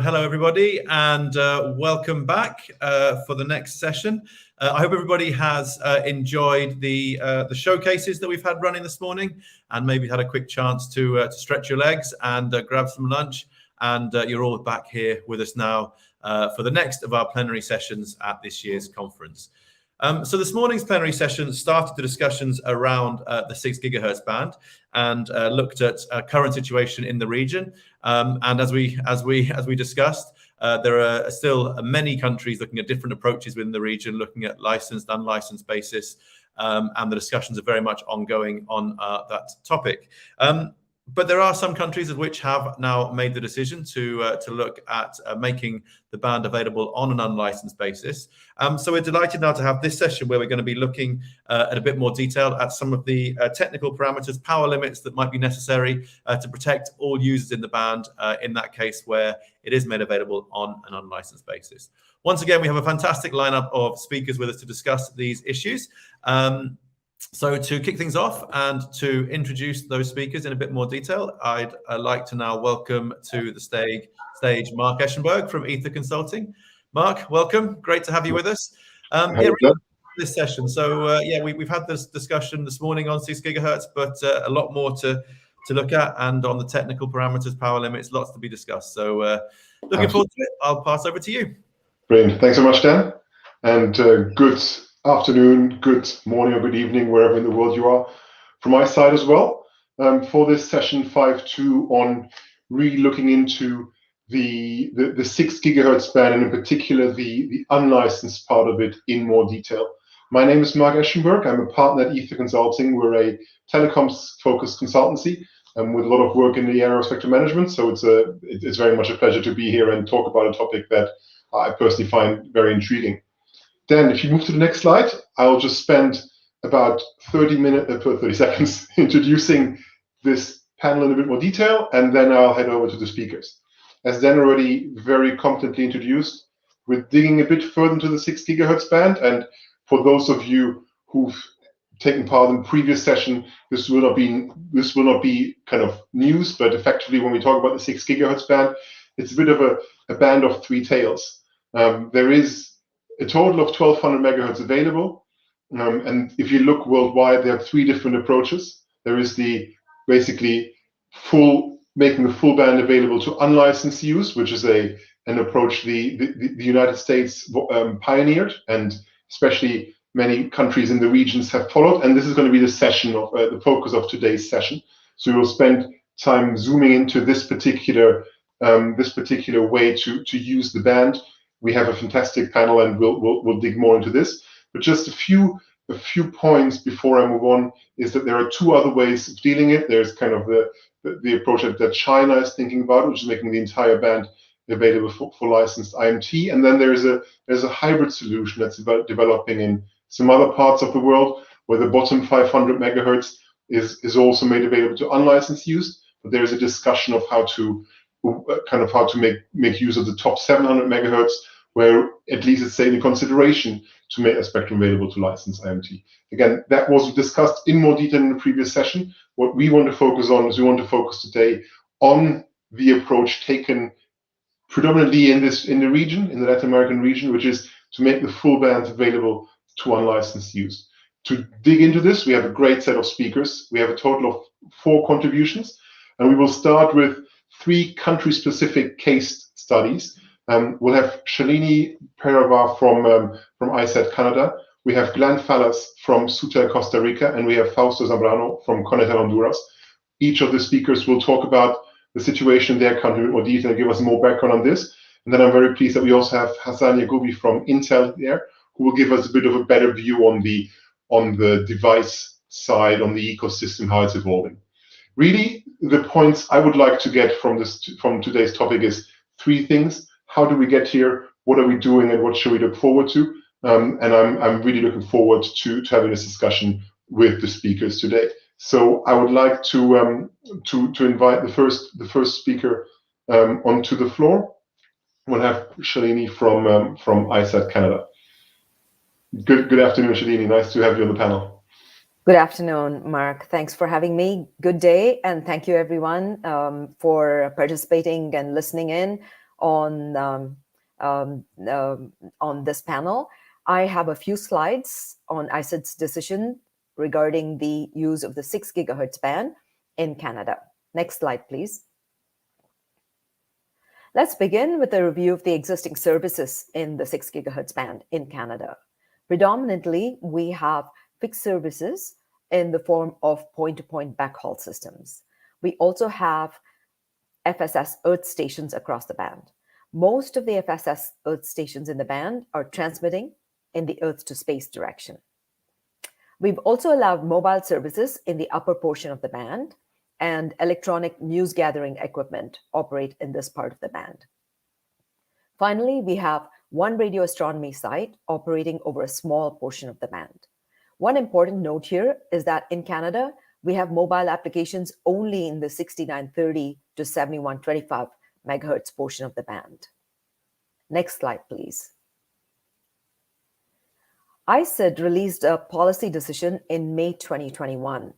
hello everybody, and welcome back for the next session. I hope everybody has enjoyed the showcases that we've had running this morning, and maybe had a quick chance to stretch your legs and grab some lunch. And you're all back here with us now for the next of our plenary sessions at this year's conference. So this morning's plenary session started the discussions around the 6 gigahertz band and looked at current situation in the region. And as we discussed, there are still many countries looking at different approaches within the region, looking at licensed, unlicensed basis, and the discussions are very much ongoing on that topic. But there are some countries of which have now made the decision to look at making the band available on an unlicensed basis. So we're delighted now to have this session where we're going to be looking at a bit more detail at some of the technical parameters, power limits that might be necessary to protect all users in the band in that case where it is made available on an unlicensed basis. Once again, we have a fantastic lineup of speakers with us to discuss these issues. So to kick things off and to introduce those speakers in a bit more detail, I'd like to now welcome to the stage Mark Eschenberg from Ether Consulting. Mark, welcome. Great to have you with us. This session. So we've had this discussion this morning on 6 gigahertz, but a lot more to look at, and on the technical parameters, power limits, lots to be discussed. So looking forward to it. I'll pass over to you. Brilliant. Thanks so much, Dan. And good afternoon, good morning, or good evening, wherever in the world you are, from my side as well, for this session 5.2 on really looking into the 6 gigahertz band, and in particular the unlicensed part of it in more detail. My name is Mark Eschenberg. I'm a partner at Ether Consulting. We're a telecoms-focused consultancy with a lot of work in the area of spectrum management. So it's very much a pleasure to be here and talk about a topic that I personally find very intriguing. Then, if you move to the next slide, I'll just spend about 30 seconds introducing this panel in a bit more detail, and then I'll head over to the speakers. As Dan already very competently introduced, we're digging a bit further into the 6 gigahertz band, and for those of you who've taken part in the previous session, this will not be kind of news, but effectively when we talk about the 6 gigahertz band, it's a bit of a band of three tails. There is a total of 1200 megahertz available, and if you look worldwide, there are three different approaches. There is the basically making the full band available to unlicensed use, which is an approach the United States pioneered, and especially many countries in the regions have followed. And this is going to be the session of the focus of today's session. So we'll spend time zooming into this particular way to use the band. We have a fantastic panel, and we'll dig more into this. But just a few points before I move on is that there are two other ways of dealing it. There's kind of the approach that China is thinking about, which is making the entire band available for licensed IMT, and then there's a hybrid solution that's developing in some other parts of the world, where the bottom 500 megahertz is also made available to unlicensed use. But there's a discussion of how to make use of the top 700 megahertz, where at least it's taken in consideration to make a spectrum available to licensed IMT. Again, that was discussed in more detail in the previous session. What we want to focus on is we want to focus today on the approach taken predominantly in the region, in the Latin American region, which is to make the full band available to unlicensed use. To dig into this, we have a great set of speakers. We have a total of 4 contributions, and we will start with 3 country-specific case studies. We'll have Shalini Perava from ISAT Canada. We have Glenn Fallas from Sutel, Costa Rica, and we have Fausto Zambrano from Conetel, Honduras. Each of the speakers will talk about the situation in their country in more detail, give us more background on this. And then I'm very pleased that we also have Hassan Yagubi from Intel there, who will give us a bit of a better view on the device side, on the ecosystem, how it's evolving. Really, the points I would like to get from today's topic is 3 things. How do we get here? What are we doing, and what should we look forward to? And I'm really looking forward to having this discussion with the speakers today. So I would like to invite the first speaker onto the floor. We'll have Shalini from ISAT Canada. Good afternoon, Shalini. Nice to have you on the panel. Good afternoon, Mark. Thanks for having me. Good day, and thank you everyone for participating and listening in on this panel. I have a few slides on ICET's decision regarding the use of the 6 gigahertz band in Canada. Next slide, please. Let's begin with a review of the existing services in the 6 gigahertz band in Canada. Predominantly, we have fixed services in the form of point-to-point backhaul systems. We also have FSS Earth stations across the band. Most of the FSS Earth stations in the band are transmitting in the Earth to space direction. We've also allowed mobile services in the upper portion of the band, and electronic news gathering equipment operate in this part of the band. Finally, we have one radio astronomy site operating over a small portion of the band. One important note here is that in Canada, we have mobile applications only in the 6930 to 7125 megahertz portion of the band. Next slide, please. ICET released a policy decision in May 2021,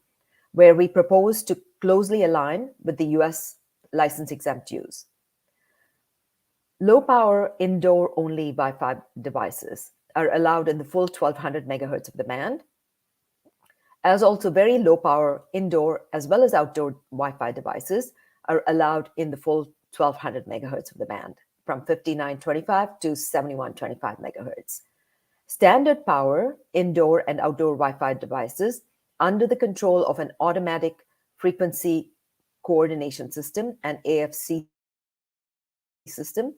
where we proposed to closely align with the US license-exempt use. Low-power indoor-only Wi-Fi devices are allowed in the full 1200 megahertz of the band, as also very low-power indoor as well as outdoor Wi-Fi devices are allowed in the full 1200 megahertz of the band, from 5925 to 7125 megahertz. Standard power indoor and outdoor Wi-Fi devices under the control of an automatic frequency coordination system and AFC system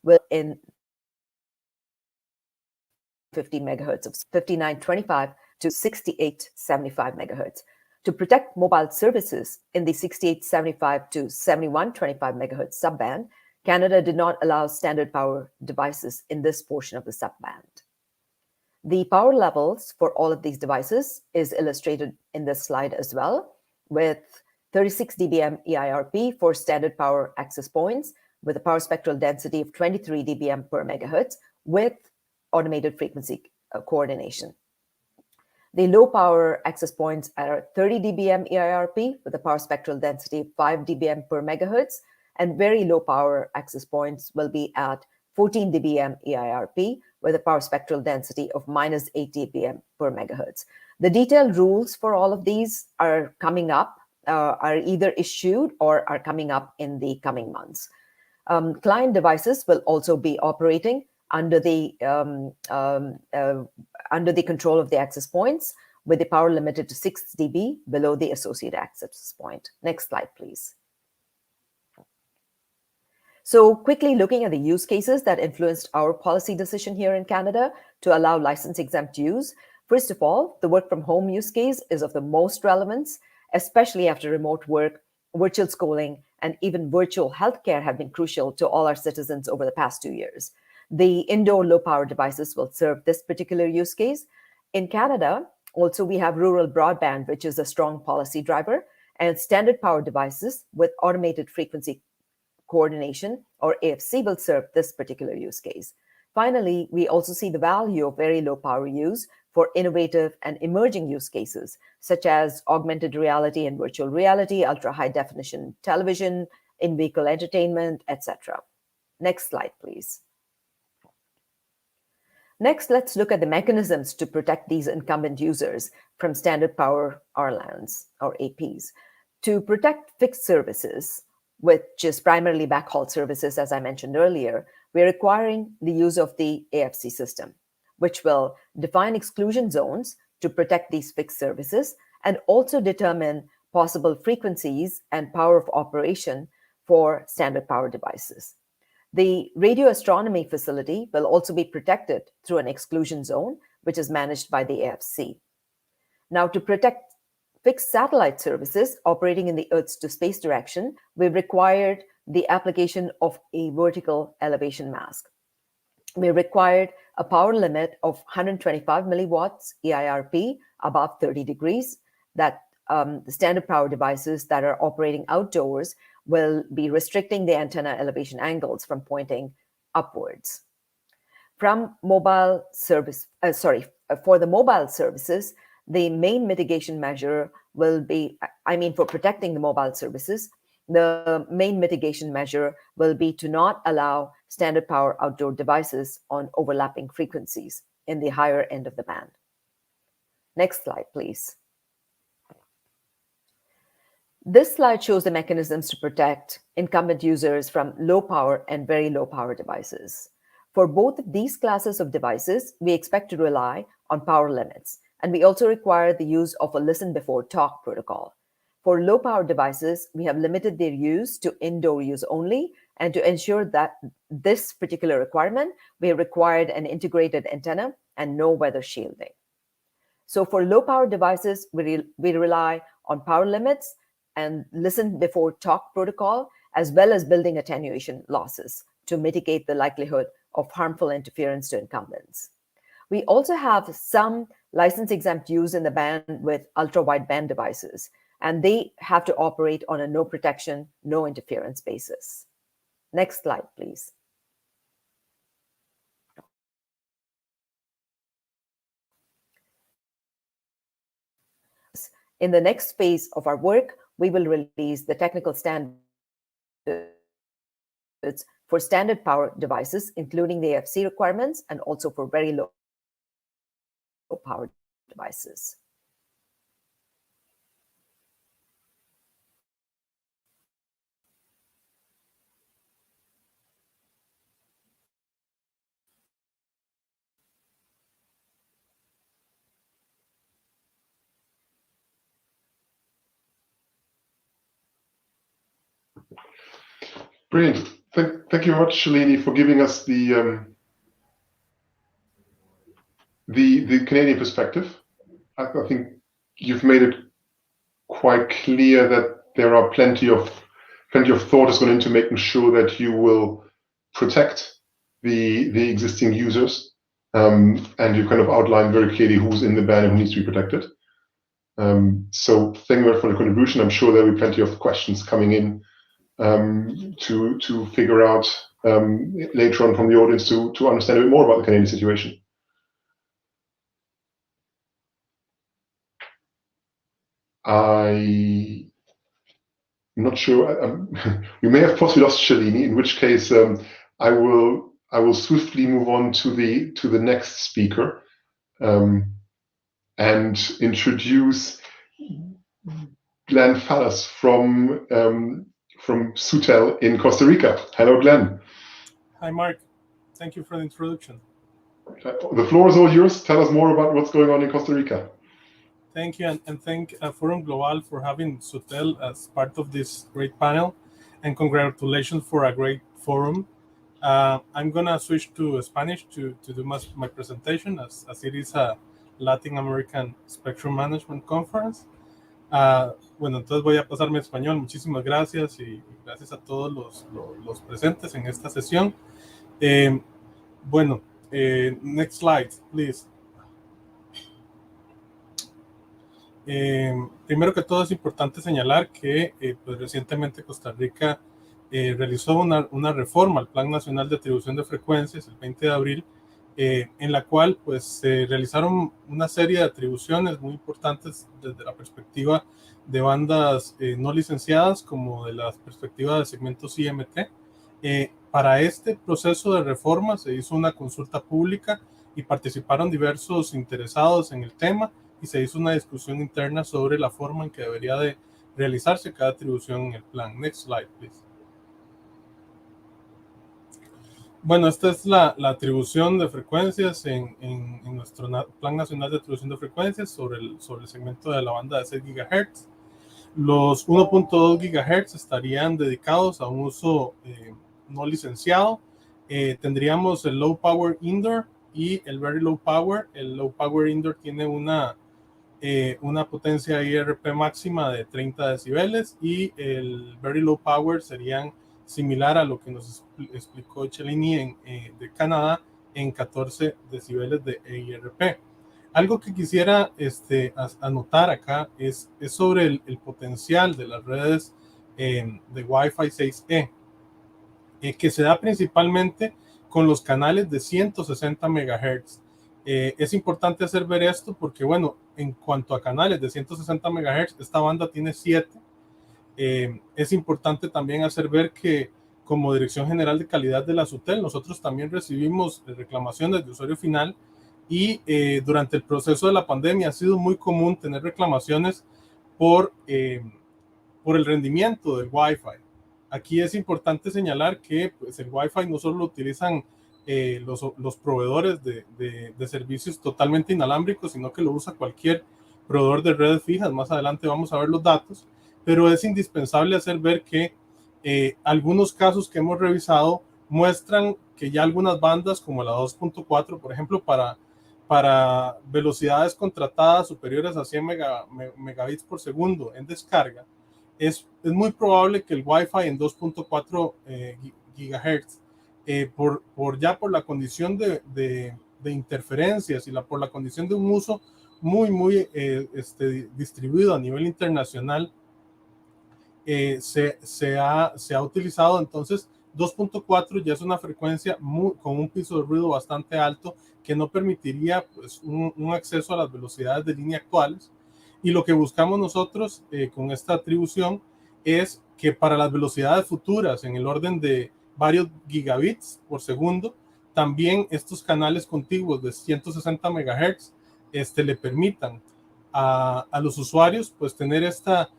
will in 50 megahertz of 5925 to 6875 megahertz. To protect mobile services in the 6875 to 7125 megahertz subband, Canada did not allow standard power devices in this portion of the subband. The power levels for all of these devices is illustrated in this slide as well, with 36 dBm EIRP for standard power access points with a power spectral density of 23 dBm per megahertz with automated frequency coordination. The low power access points are 30 dBm EIRP with a power spectral density of 5 dBm per megahertz, and very low power access points will be at 14 dBm EIRP with a power spectral density of minus 8 dBm per megahertz. The detailed rules for all of these are coming up, are either issued or are coming up in the coming months. Client devices will also be operating under the control of the access points with the power limited to 6 dB below the associated access point. Next slide, please. So quickly looking at the use cases that influenced our policy decision here in Canada to allow license-exempt use. First of all, the work from home use case is of the most relevance, especially after remote work, virtual schooling, and even virtual healthcare have been crucial to all our citizens over the past 2 years. The indoor low-power devices will serve this particular use case. In Canada, also we have rural broadband, which is a strong policy driver, and standard power devices with automated frequency coordination, or AFC, will serve this particular use case. Finally, we also see the value of very low power use for innovative and emerging use cases, such as augmented reality and virtual reality, ultra-high definition television, in-vehicle entertainment, etc. Next slide, please. Next, let's look at the mechanisms to protect these incumbent users from standard power RLANs, or APs. To protect fixed services, which is primarily backhaul services, as I mentioned earlier, we're requiring the use of the AFC system, which will define exclusion zones to protect these fixed services and also determine possible frequencies and power of operation for standard power devices. The radio astronomy facility will also be protected through an exclusion zone, which is managed by the AFC. Now, to protect fixed satellite services operating in the Earth's to space direction, we've required the application of a vertical elevation mask. We required a power limit of 125 milliwatts EIRP above 30 degrees, that the standard power devices that are operating outdoors will be restricting the antenna elevation angles from pointing upwards. For the mobile services, the main mitigation measure will be, for protecting the mobile services, the main mitigation measure will be to not allow standard power outdoor devices on overlapping frequencies in the higher end of the band. Next slide, please. This slide shows the mechanisms to protect incumbent users from low power and very low power devices. For both of these classes of devices, we expect to rely on power limits, and we also require the use of a listen before talk protocol. For low power devices, we have limited their use to indoor use only, and to ensure that this particular requirement, we have required an integrated antenna and no weather shielding. So for low power devices, we rely on power limits and listen before talk protocol, as well as building attenuation losses to mitigate the likelihood of harmful interference to incumbents. We also have some license exempt use in the band with ultra wideband devices, and they have to operate on a no protection, no interference basis. Next slide, please. In the next phase of our work, we will release the technical standards for standard power devices, including the AFC requirements, and also for very low power devices. Brilliant. Thank you very much, Shalini, for giving us the Canadian perspective. I think you've made it quite clear that there are plenty of thought has gone into making sure that you will protect the existing users, and you kind of outlined very clearly who's in the band and who needs to be protected. So thank you very much for the contribution. I'm sure there'll be plenty of questions coming in to figure out later on from the audience to understand a bit more about the Canadian situation. I'm not sure. We may have possibly lost Shalini, in which case I will swiftly move on to the next speaker and introduce Glenn Fallas from Sutel in Costa Rica. Hello, Glenn. Hi, Mark. Thank you for the introduction. The floor is all yours. Tell us more about what's going on in Costa Rica. Thank you, and thank Forum Global for having Sutel as part of this great panel, and congratulations for a great forum. I'm gonna switch to Spanish to do my presentation, as it is a Latin American Spectrum Management Conference. Bueno, entonces voy a pasarme a español. Muchísimas gracias y gracias a todos los presentes en esta sesión. Bueno, next slide, please. Primero que todo es importante señalar que pues recientemente Costa Rica realizó una reforma al Plan Nacional de Atribución de Frecuencias el 20 de abril, en la cual pues se realizaron una serie de atribuciones muy importantes desde la perspectiva de bandas no licenciadas como de la perspectiva de segmentos IMT. Para este proceso de reforma se hizo una consulta pública y participaron diversos interesados en el tema, y se hizo una discusión interna sobre la forma en que debería de realizarse cada atribución en el plan. Next slide, please. Bueno, esta es la atribución de frecuencias en nuestro Plan Nacional de Atribución de Frecuencias sobre el segmento de la banda de 6 GHz. Los 1.2 GHz estarían dedicados a un uso no licenciado. Tendríamos el Low Power Indoor y el Very Low Power. El Low Power Indoor tiene una potencia IRP máxima de 30 decibeles y el Very Low Power serían similar a lo que nos explicó Chelini de Canadá en 14 decibeles de IRP. Algo que quisiera anotar acá es sobre el potencial de las redes de Wi-Fi 6E, que se da principalmente con los canales de 160 MHz. Es importante hacer ver esto porque, bueno, en cuanto a canales de 160 MHz, esta banda tiene 7 Es importante también hacer ver que como Dirección General de Calidad de la SUTEL, nosotros también recibimos reclamaciones de usuario final y durante el proceso de la pandemia ha sido muy común tener reclamaciones por el rendimiento del Wi-Fi. Aquí es importante señalar que pues, el Wi-Fi no solo lo utilizan los proveedores de servicios totalmente inalámbricos, sino que lo usa cualquier proveedor de redes fijas. Más adelante vamos a ver los datos, pero es indispensable hacer ver que algunos casos que hemos revisado muestran que ya algunas bandas como la 2.4, por ejemplo, para velocidades contratadas superiores a 100 megabits por segundo en descarga, es muy probable que el Wi-Fi en 2.4 GHz, por la condición de interferencias y por la condición de un uso muy distribuido a nivel internacional, se ha utilizado. Entonces 2.4 ya es una frecuencia con un piso de ruido bastante alto que no permitiría pues, un acceso a las velocidades de línea actuales. Y lo que buscamos nosotros con esta atribución es que para las velocidades futuras en el orden de varios gigabits por segundo, también estos canales contiguos de 160 MHz le permitan a los usuarios pues tener esta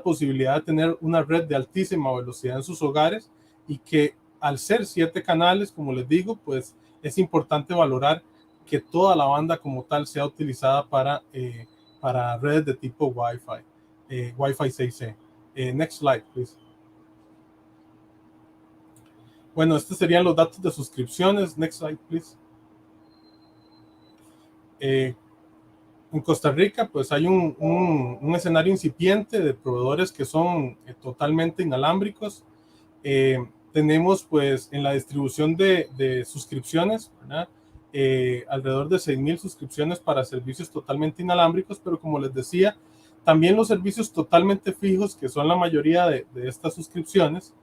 posibilidad de tener una red de altísima velocidad en sus hogares, y que al ser 7 canales, como les digo, pues es importante valorar que toda la banda como tal sea utilizada para redes de tipo Wi-Fi, Wi-Fi 6E. Next slide, please. Bueno, estos serían los datos de suscripciones. Next slide, please. En Costa Rica, pues hay un escenario incipiente de proveedores que son totalmente inalámbricos. Tenemos, pues, en la distribución de suscripciones, ¿verdad? Alrededor de 6,000 suscripciones para servicios totalmente inalámbricos, pero como les decía, también los servicios totalmente fijos, que son la mayoría de estas suscripciones,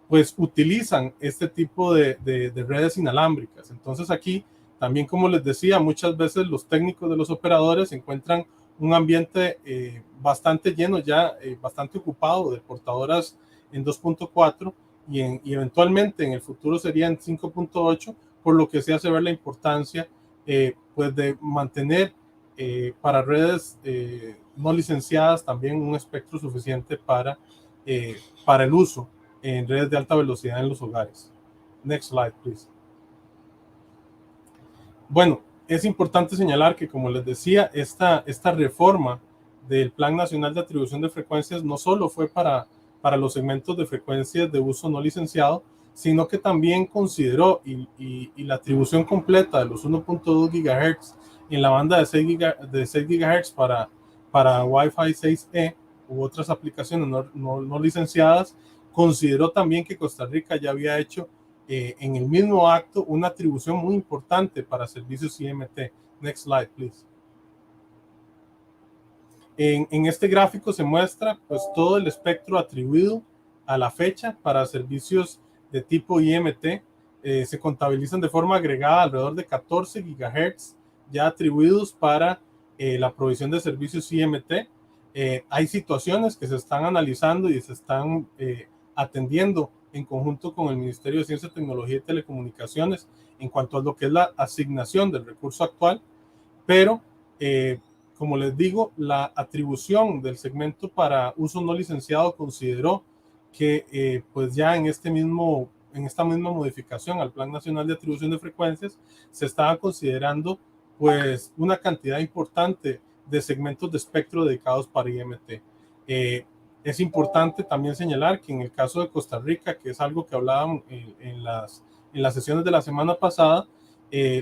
pues utilizan este tipo de redes inalámbricas. Entonces aquí, también como les decía, muchas veces los técnicos de los operadores encuentran un ambiente bastante lleno ya, bastante ocupado de portadoras en 2.4 y eventualmente en el futuro sería en 5.8, por lo que se hace ver la importancia pues de mantener para redes no licenciadas también un espectro suficiente para el uso en redes de alta velocidad en los hogares. Next slide, please. Bueno, es importante señalar que, como les decía, esta reforma del Plan Nacional de Atribución de Frecuencias no solo fue para los segmentos de frecuencias de uso no licenciado, sino que también consideró y la atribución completa de los 1.2 GHz en la banda de 6 GHz para Wi-Fi 6E u otras aplicaciones no licenciadas. Consideró también que Costa Rica ya había hecho en el mismo acto una atribución muy importante para servicios IMT. Next slide, please. En este gráfico se muestra pues todo el espectro atribuido a la fecha para servicios de tipo IMT. Se contabilizan de forma agregada alrededor de 14 GHz ya atribuidos para la provisión de servicios IMT. Hay situaciones que se están analizando y se están atendiendo en conjunto con el Ministerio de Ciencia, Tecnología y Telecomunicaciones en cuanto a lo que es la asignación del recurso actual, pero como les digo, la atribución del segmento para uso no licenciado consideró que pues ya en esta misma modificación al Plan Nacional de Atribución de Frecuencias se estaba considerando pues una cantidad importante de segmentos de espectro dedicados para IMT. Es importante también señalar que en el caso de Costa Rica, que es algo que hablaban en las sesiones de la semana pasada,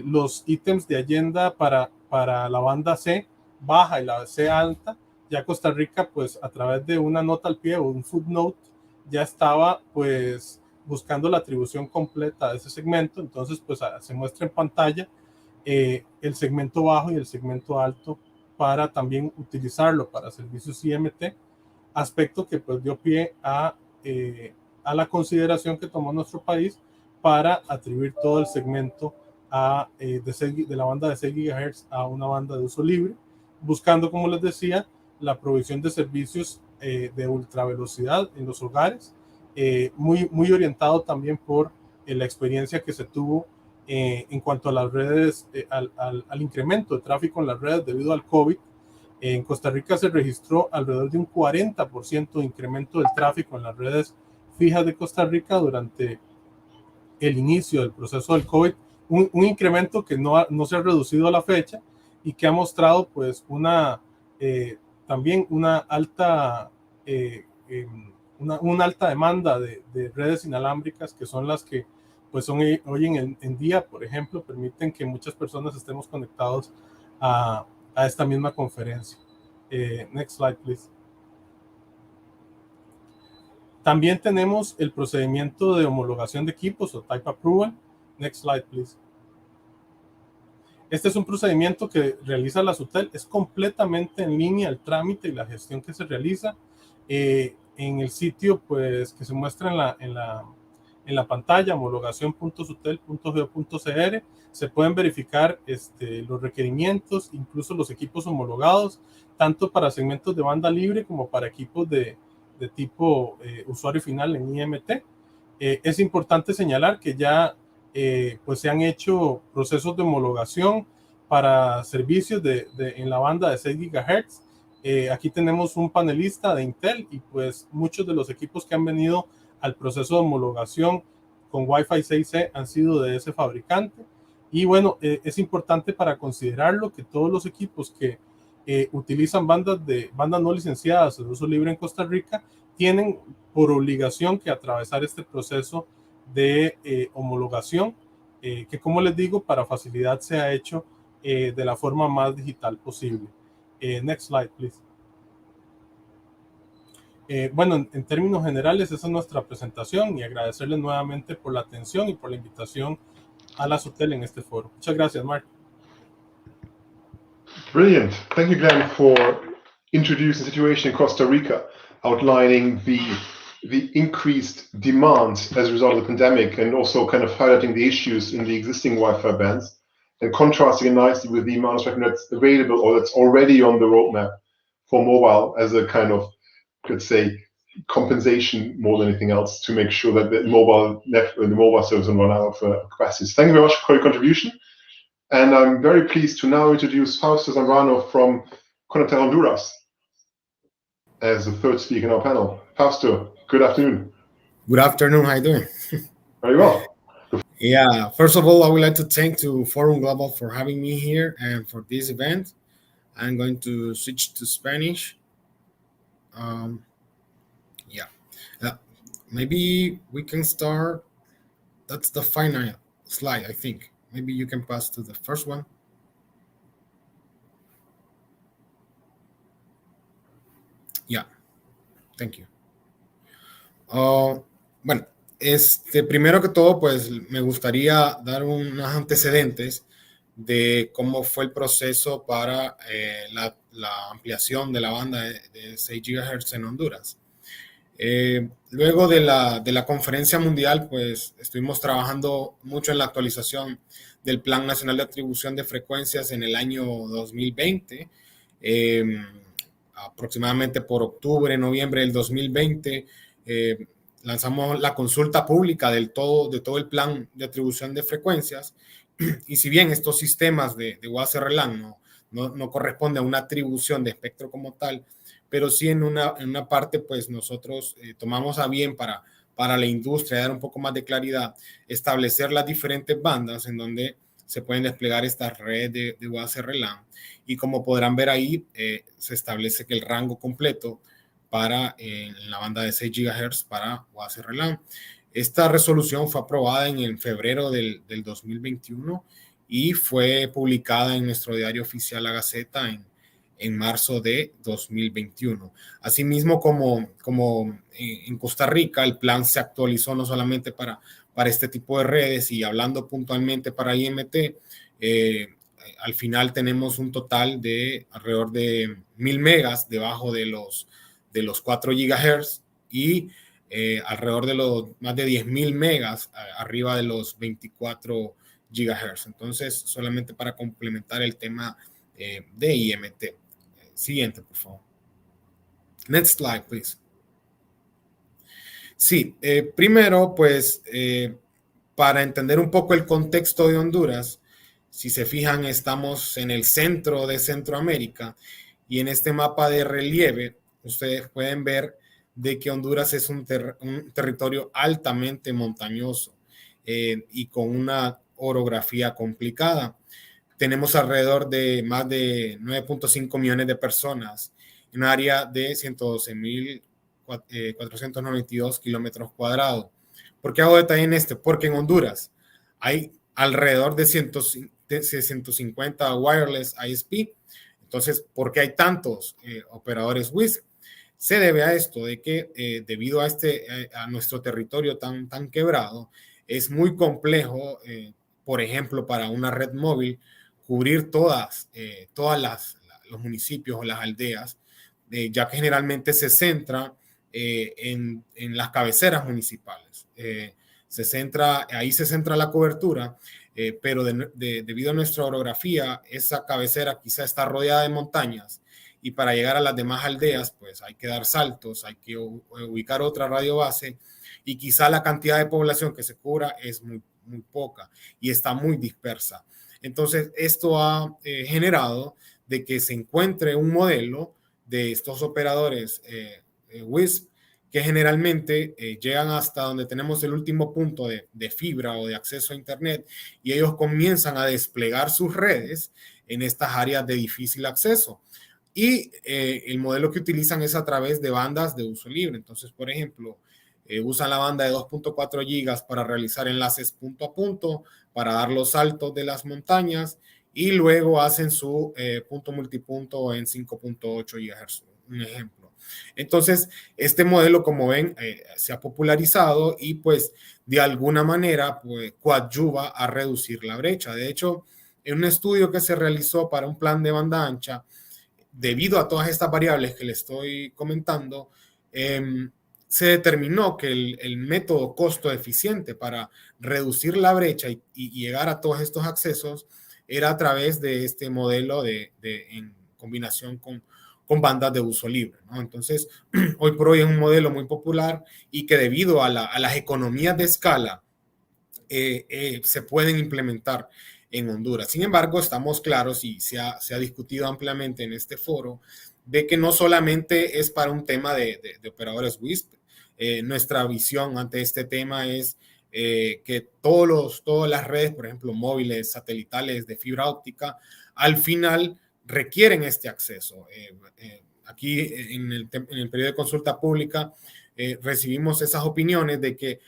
los ítems de agenda para la banda C baja y la C alta, ya Costa Rica, pues a través de una nota al pie o un footnote, ya estaba pues buscando la atribución completa de ese segmento. Entonces pues se muestra en pantalla el segmento bajo y el segmento alto para también utilizarlo para servicios IMT, aspecto que pues dio pie a la consideración que tomó nuestro país para atribuir todo el segmento de la banda de 6 GHz a una banda de uso libre, buscando, como les decía, la provisión de servicios de ultra velocidad en los hogares, muy orientado también por la experiencia que se tuvo en cuanto a las redes, al incremento de tráfico en las redes debido al COVID. En Costa Rica se registró alrededor de un 40% de incremento del tráfico en las redes fijas de Costa Rica durante el inicio del proceso del COVID, un incremento que no se ha reducido a la fecha y que ha mostrado pues también una alta demanda de redes inalámbricas, que son las que pues son hoy en día, por ejemplo, permiten que muchas personas estemos conectados a esta misma conferencia. Next slide, please. También tenemos el procedimiento de homologación de equipos o Type Approval. Next slide, please. Este es un procedimiento que realiza la SUTEL. Es completamente en línea el trámite y la gestión que se realiza. En el sitio pues, que se muestra en la pantalla, homologación.sutel.go.cr, se pueden verificar los requerimientos, incluso los equipos homologados, tanto para segmentos de banda libre como para equipos de tipo usuario final en IMT. Es importante señalar que ya pues se han hecho procesos de homologación para servicios en la banda de 6 GHz. Aquí tenemos un panelista de Intel y pues muchos de los equipos que han venido al proceso de homologación con Wi-Fi 6E han sido de ese fabricante. Y bueno, es importante para considerarlo que todos los equipos que utilizan bandas no licenciadas de uso libre en Costa Rica tienen por obligación que atravesar este proceso de homologación, que como les digo, para facilidad se ha hecho de la forma más digital posible. Next slide, please. Bueno, en términos generales, esa es nuestra presentación y agradecerles nuevamente por la atención y por la invitación a la SUTEL en este foro. Muchas gracias, Mark. Brilliant. Thank you, Glenn, for introducing the situation in Costa Rica, outlining the increased demand as a result of the pandemic, and also kind of highlighting the issues in the existing Wi-Fi bands, and contrasting it nicely with the amount of spectrum that's available or that's already on the roadmap for mobile as a kind of, let's say, compensation more than anything else to make sure that the mobile service will run out of capacity. Thank you very much for your contribution. And I'm very pleased to now introduce Fausto Zambrano from Conatel Honduras as the third speaker in our panel. Fausto, good afternoon. Good afternoon. How are you doing? Very well. Yeah, first of all, I would like to thank to Forum Global for having me here and for this event. I'm going to switch to Spanish. Maybe we can start. That's the final slide, I think. Maybe you can pass to the first one. Yeah, thank you. Bueno, primero que todo, pues me gustaría dar unos antecedentes de cómo fue el proceso para la ampliación de la banda de 6 GHz en Honduras. Luego de la conferencia mundial, pues estuvimos trabajando mucho en la actualización del Plan Nacional de Atribución de Frecuencias en el año 2020. Aproximadamente por octubre, noviembre del 2020, lanzamos la consulta pública de todo el plan de atribución de frecuencias. Y si bien estos sistemas de UASR-LAN no corresponden a una atribución de espectro como tal, pero sí en una parte, pues nosotros tomamos a bien para la industria, dar un poco más de claridad, establecer las diferentes bandas en donde se pueden desplegar estas redes de UASR-LAN. Y como podrán ver ahí, se establece que el rango completo para en la banda de 6 GHz para UASR-LAN. Esta resolución fue aprobada en febrero del 2021 y fue publicada en nuestro diario oficial La Gaceta en marzo de 2021. Asimismo, como en Costa Rica, el plan se actualizó no solamente para este tipo de redes y hablando puntualmente para IMT, al final tenemos un total de alrededor de 1000 megas debajo de los 4 GHz y alrededor de más de 10.000 megas arriba de los 24 GHz. Entonces, solamente para complementar el tema de IMT. Siguiente, por favor. Next slide, please. Sí, primero, pues, para entender un poco el contexto de Honduras, si se fijan, estamos en el centro de Centroamérica y en este mapa de relieve, ustedes pueden ver de que Honduras es un territorio altamente montañoso y con una orografía complicada. Tenemos alrededor de más de 9.5 millones de personas en un área de 112.492 kilómetros cuadrados. ¿Por qué hago detalle en este? Porque en Honduras hay alrededor de 150 wireless ISP. Entonces, ¿por qué hay tantos operadores WISP? Se debe a esto, de que debido a, a nuestro territorio tan quebrado, es muy complejo, por ejemplo, para una red móvil, cubrir todos los municipios o las aldeas, ya que generalmente se centra en las cabeceras municipales. Ahí se centra la cobertura, pero debido a nuestra orografía, esa cabecera quizá está rodeada de montañas y para llegar a las demás aldeas, pues hay que dar saltos, hay que ubicar otra radio base y quizá la cantidad de población que se cubra es muy poca y está muy dispersa. Entonces, esto ha generado de que se encuentre un modelo de estos operadores WISP que generalmente llegan hasta donde tenemos el último punto de fibra o de acceso a Internet y ellos comienzan a desplegar sus redes en estas áreas de difícil acceso. Y el modelo que utilizan es a través de bandas de uso libre. Entonces, por ejemplo, usan la banda de 2.4 gigas para realizar enlaces punto a punto, para dar los saltos de las montañas y luego hacen su punto multipunto en 5.8 GHz, un ejemplo. Entonces, este modelo, como ven, se ha popularizado y pues de alguna manera pues, coadyuva a reducir la brecha. De hecho, en un estudio que se realizó para un plan de banda ancha, debido a todas estas variables que le estoy comentando, se determinó que el método costo eficiente para reducir la brecha y llegar a todos estos accesos era a través de este modelo en combinación con bandas de uso libre, ¿no? Entonces, hoy por hoy es un modelo muy popular y que debido a las economías de escala se pueden implementar en Honduras. Sin embargo, estamos claros y se ha discutido ampliamente en este foro de que no solamente es para un tema de operadores WISP. Nuestra visión ante este tema es que todas las redes, por ejemplo, móviles, satelitales, de fibra óptica, al final requieren este acceso. Aquí en el periodo de consulta pública recibimos esas opiniones de que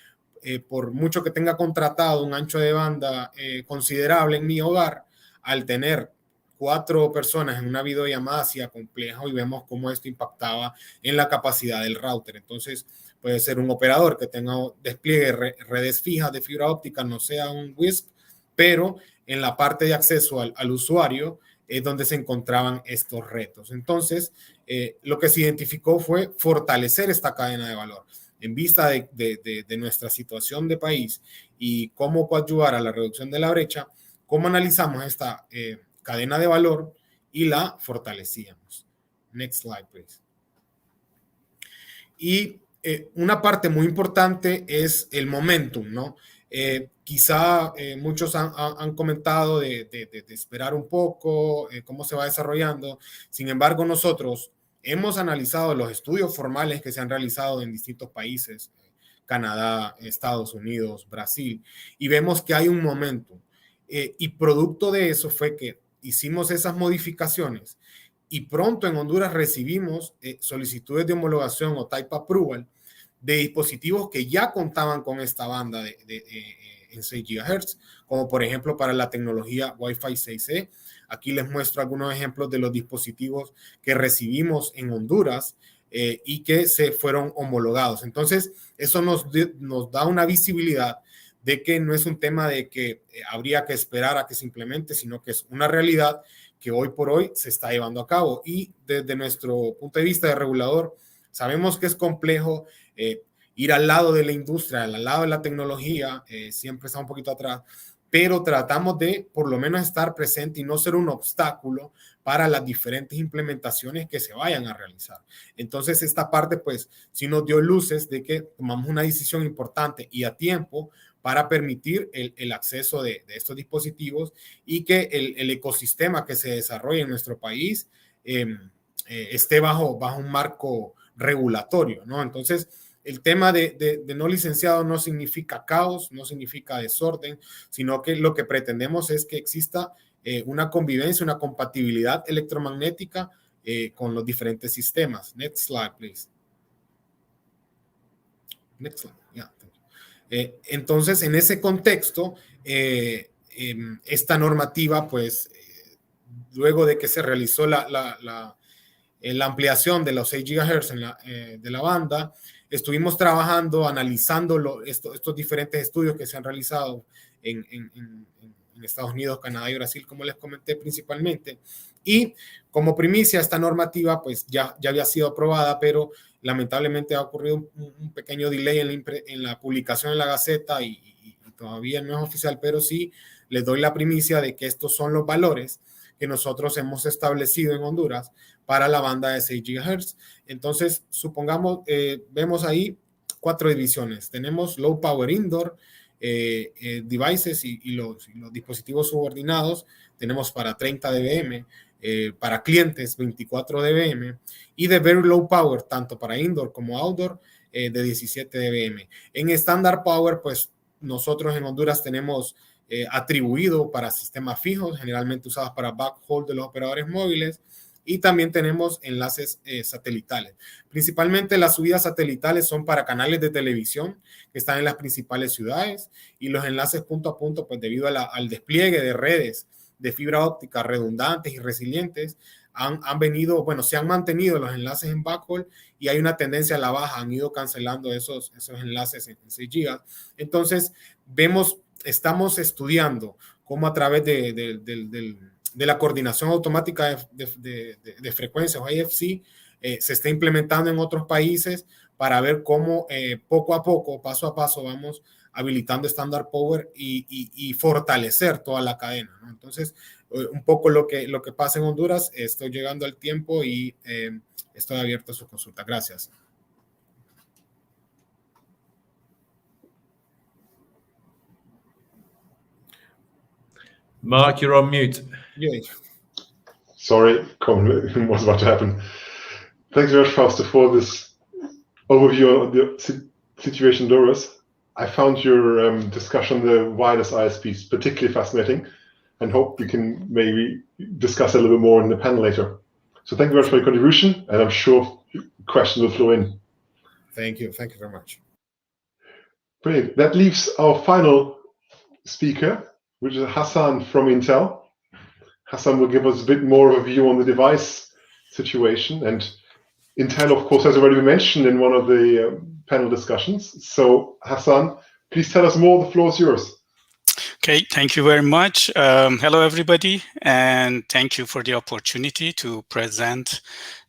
por mucho que tenga contratado un ancho de banda considerable en mi hogar, al tener 4 personas en una videollamada hacía complejo y vemos cómo esto impactaba en la capacidad del router. Entonces, puede ser un operador que tenga despliegue redes fijas de fibra óptica, no sea un WISP, pero en la parte de acceso al usuario es donde se encontraban estos retos. Entonces, lo que se identificó fue fortalecer esta cadena de valor. En vista de nuestra situación de país y cómo coadyuvar a la reducción de la brecha, cómo analizamos esta cadena de valor y la fortalecíamos. Next slide, please. Y una parte muy importante es el momentum, ¿no? Quizá muchos han comentado de esperar un poco cómo se va desarrollando. Sin embargo, nosotros hemos analizado los estudios formales que se han realizado en distintos países, Canadá, Estados Unidos, Brasil, y vemos que hay un momento. Y producto de eso fue que hicimos esas modificaciones y pronto en Honduras recibimos solicitudes de homologación o type approval de dispositivos que ya contaban con esta banda en 6 GHz, como por ejemplo para la tecnología Wi-Fi 6E. Aquí les muestro algunos ejemplos de los dispositivos que recibimos en Honduras y que se fueron homologados. Entonces, eso nos da una visibilidad de que no es un tema de que habría que esperar a que se implemente, sino que es una realidad que hoy por hoy se está llevando a cabo. Y desde nuestro punto de vista de regulador, sabemos que es complejo ir al lado de la industria, al lado de la tecnología, siempre está un poquito atrás, pero tratamos de por lo menos estar presente y no ser un obstáculo para las diferentes implementaciones que se vayan a realizar. Entonces, esta parte, pues, sí nos dio luces de que tomamos una decisión importante y a tiempo para permitir el acceso de estos dispositivos y que el ecosistema que se desarrolla en nuestro país esté bajo un marco regulatorio, ¿no? Entonces, el tema de no licenciado no significa caos, no significa desorden, sino que lo que pretendemos es que exista una convivencia, una compatibilidad electromagnética con los diferentes sistemas. Next slide, please. Next slide, yeah. Entonces, en ese contexto, esta normativa, pues, luego de que se realizó la ampliación de los 6 GHz de la banda, estuvimos trabajando, analizando estos diferentes estudios que se han realizado en Estados Unidos, Canadá y Brasil, como les comenté principalmente. Y como primicia, esta normativa pues ya había sido aprobada, pero lamentablemente ha ocurrido un pequeño delay en la publicación en la Gaceta y todavía no es oficial, pero sí les doy la primicia de que estos son los valores que nosotros hemos establecido en Honduras para la banda de 6 GHz. Entonces, supongamos, vemos ahí 4 divisiones. Tenemos Low Power Indoor, devices y los dispositivos subordinados. Tenemos para 30 dBm, para clientes 24 dBm y de Very Low Power, tanto para Indoor como Outdoor, de 17 dBm. En Standard Power, pues nosotros en Honduras tenemos atribuido para sistemas fijos, generalmente usados para backhaul de los operadores móviles, y también tenemos enlaces satelitales. Principalmente las subidas satelitales son para canales de televisión que están en las principales ciudades, y los enlaces punto a punto, pues debido al despliegue de redes de fibra óptica redundantes y resilientes, se han mantenido los enlaces en backhaul y hay una tendencia a la baja, han ido cancelando esos enlaces en 6 GB. Entonces, estamos estudiando cómo a través de la coordinación automática de frecuencias o IFC se está implementando en otros países para ver cómo poco a poco, paso a paso, vamos habilitando Standard Power y fortalecer toda la cadena, ¿no? Entonces, un poco lo que pasa en Honduras. Estoy llegando al tiempo y estoy abierto a su consulta. Gracias. Mark, you're on mute. Yeah. Sorry, what's about to happen. Thanks very much, Fausto, for this overview of the situation in Honduras. I found your discussion on the wireless ISPs particularly fascinating, and hope we can maybe discuss a little bit more in the panel later. So thank you very much for your contribution, and I'm sure questions will flow in. Thank you. Thank you very much. Brilliant. That leaves our final speaker, which is Hassan from Intel. Hassan will give us a bit more of a view on the device situation. And Intel, of course, has already been mentioned in one of the panel discussions. So Hassan, please tell us more. The floor is yours. Okay, thank you very much. Hello, everybody, and thank you for the opportunity to present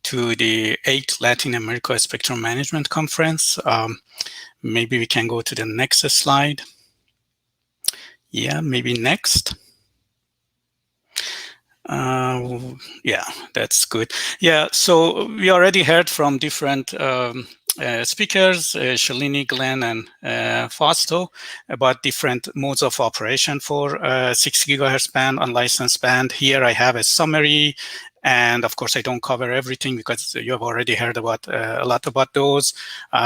to the 8th Latin America Spectrum Management Conference. Maybe we can go to the next slide. Yeah, maybe next. Yeah, that's good. Yeah, so we already heard from different speakers, Shalini, Glenn, and Fausto, about different modes of operation for 6 GHz band, unlicensed band. Here I have a summary, and of course I don't cover everything because you have already heard about a lot about those.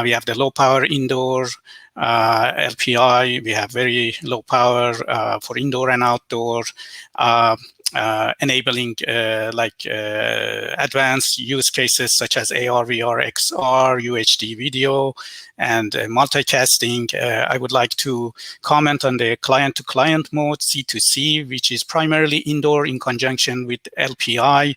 We have the low power indoor, LPI. We have very low power for indoor and outdoor. Enabling advanced use cases such as AR, VR, XR, UHD video, and multicasting. I would like to comment on the client-to-client mode, C2C, which is primarily indoor in conjunction with LPI.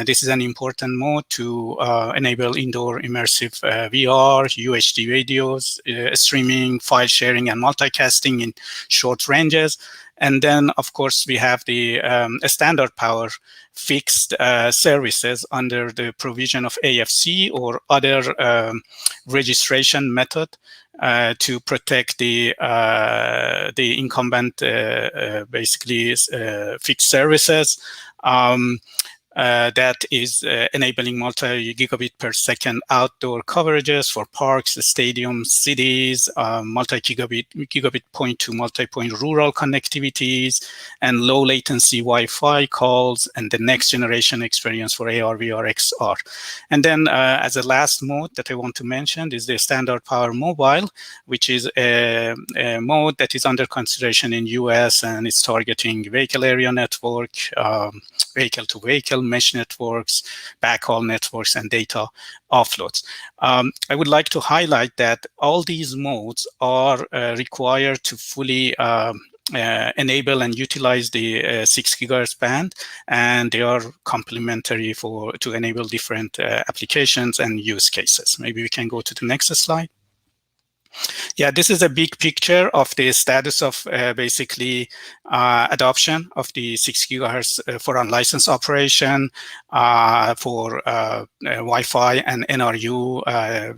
This is an important mode to enable indoor immersive VR, UHD videos, streaming, file sharing, and multicasting in short ranges. And then, of course, we have the standard power fixed services under the provision of AFC or other registration method to protect the incumbent, basically fixed services. That is enabling multi-gigabit per second outdoor coverages for parks, stadiums, cities, multi-gigabit point to multi-point rural connectivities, and low latency Wi-Fi calls, and the next generation experience for AR, VR, XR. And then as a last mode that I want to mention is the standard power mobile, which is a mode that is under consideration in US, and it's targeting vehicle area network, vehicle to vehicle, mesh networks, backhaul networks, and data offloads. I would like to highlight that all these modes are required to fully enable and utilize the 6 GHz band, and they are complementary to enable different applications and use cases. Maybe we can go to the next slide. Yeah, this is a big picture of the status of basically adoption of the 6 GHz for unlicensed operation for Wi-Fi and NRU.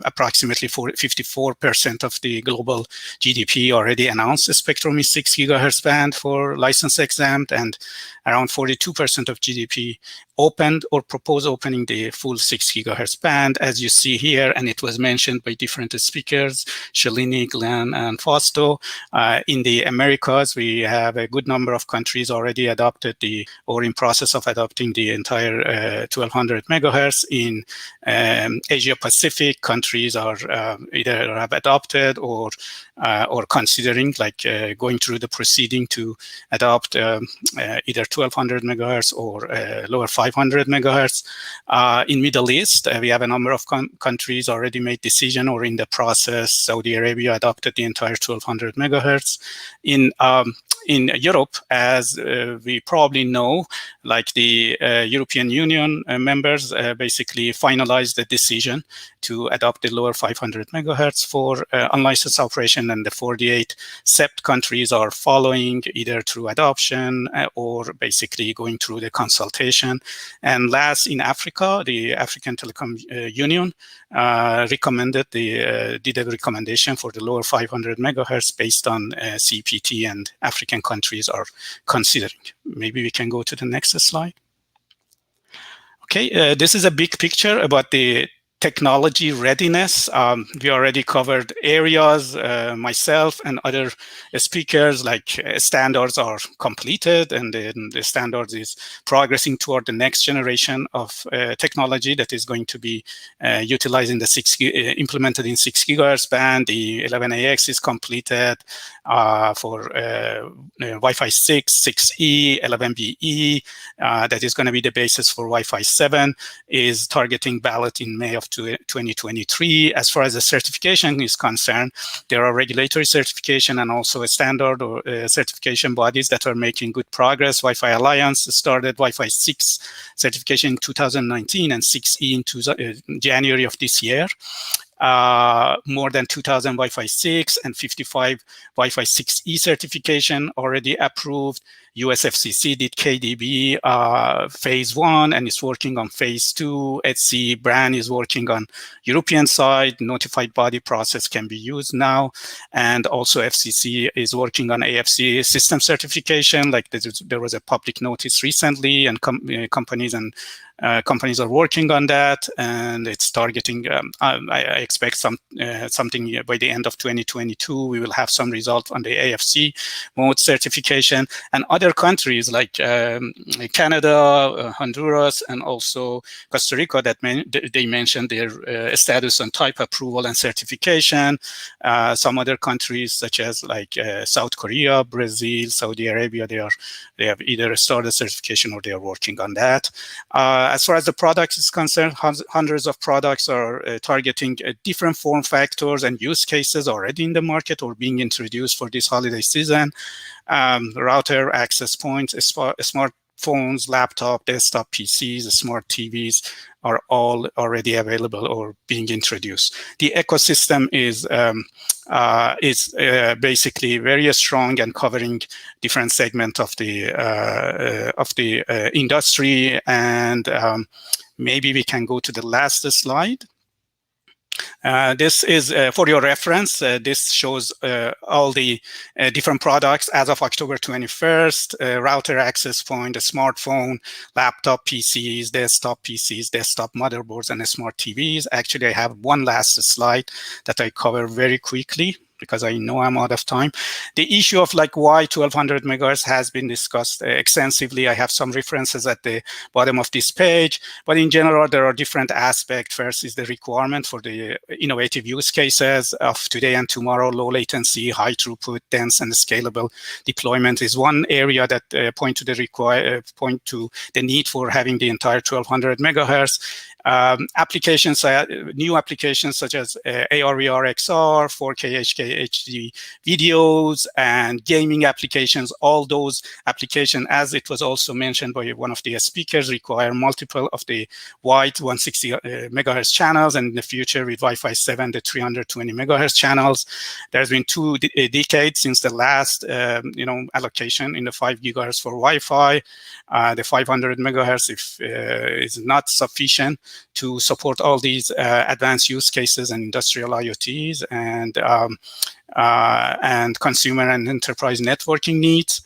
Approximately 54% of the global GDP already announced a spectrum is 6 GHz band for license exempt, and around 42% of GDP opened or proposed opening the full 6 GHz band, as you see here, and it was mentioned by different speakers, Shalini, Glenn, and Fausto. In the Americas, we have a good number of countries already adopted or in process of adopting the entire 1200 megahertz. In Asia Pacific, countries are either have adopted or considering, like going through the proceeding to adopt either 1200 megahertz or lower 500 megahertz. In Middle East, we have a number of countries already made decision or in the process. Saudi Arabia adopted the entire 1200 megahertz. In Europe, as we probably know, like the European Union members basically finalized the decision to adopt the lower 500 megahertz for unlicensed operation, and the 48 CEPT countries are following either through adoption or basically going through the consultation. And last, in Africa, the African Telecom Union did a recommendation for the lower 500 megahertz based on CPT, and African countries are considering. Maybe we can go to the next slide. Okay, this is a big picture about the technology readiness. We already covered areas, myself and other speakers, like standards are completed, and then the standards is progressing toward the next generation of technology that is going to be utilizing the implemented in 6 GHz band. The 11AX is completed for Wi-Fi 6, 6E, 11BE, that is going to be the basis for Wi-Fi 7, is targeting ballot in May of 2023. As far as the certification is concerned, there are regulatory certification and also a standard or certification bodies that are making good progress. Wi-Fi Alliance started Wi-Fi 6 certification in 2019 and 6E in January of this year. More than 2,000 Wi-Fi 6 and 55 Wi-Fi 6E certification already approved. US FCC did KDB phase 1 and is working on phase 2. HC brand is working on European side. Notified body process can be used now. And also FCC is working on AFC system certification. Like there was a public notice recently, and companies are working on that, and it's targeting. I expect something by the end of 2022. We will have some result on the AFC mode certification, and other countries like Canada, Honduras, and also Costa Rica that they mentioned their status on type approval and certification. Some other countries such as like South Korea, Brazil, Saudi Arabia, they have either started certification or they are working on that. As far as the product is concerned, hundreds of products are targeting different form factors and use cases already in the market or being introduced for this holiday season. Router, access points, smart phones, laptop, desktop PCs, smart TVs are all already available or being introduced. The ecosystem is basically very strong and covering different segments of the industry. And maybe we can go to the last slide. This is for your reference. This shows all the different products as of October 21st, router, access point, a smartphone, laptop PCs, desktop motherboards, and smart TVs. Actually, I have one last slide that I cover very quickly, because I know I'm out of time. The issue of like why 1200 megahertz has been discussed extensively. I have some references at the bottom of this page, but in general, there are different aspects. First is the requirement for the innovative use cases of today and tomorrow. Low latency, high throughput, dense and scalable deployment is one area that point to the need for having the entire 1200 megahertz. Applications, new applications such as AR, VR, XR, 4K, HD videos, and gaming applications. All those applications, as it was also mentioned by one of the speakers, require multiple of the wide 160 megahertz channels, and in the future with Wi-Fi 7, the 320 megahertz channels. There's been 2 decades since the last allocation in the 5 gigahertz for Wi-Fi. The 500 megahertz is not sufficient to support all these advanced use cases and industrial IoTs and consumer and enterprise networking needs.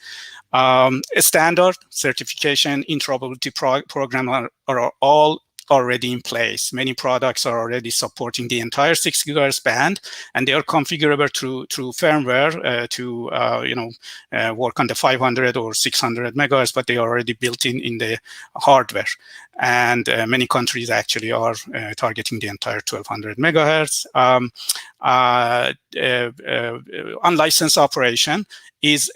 Standard certification, interoperability program are all already in place. Many products are already supporting the entire 6 gigahertz band, and they are configurable through firmware to work on the 500 or 600 megahertz, but they are already built in the hardware. And many countries actually are targeting the entire 1200 megahertz. Unlicensed operation is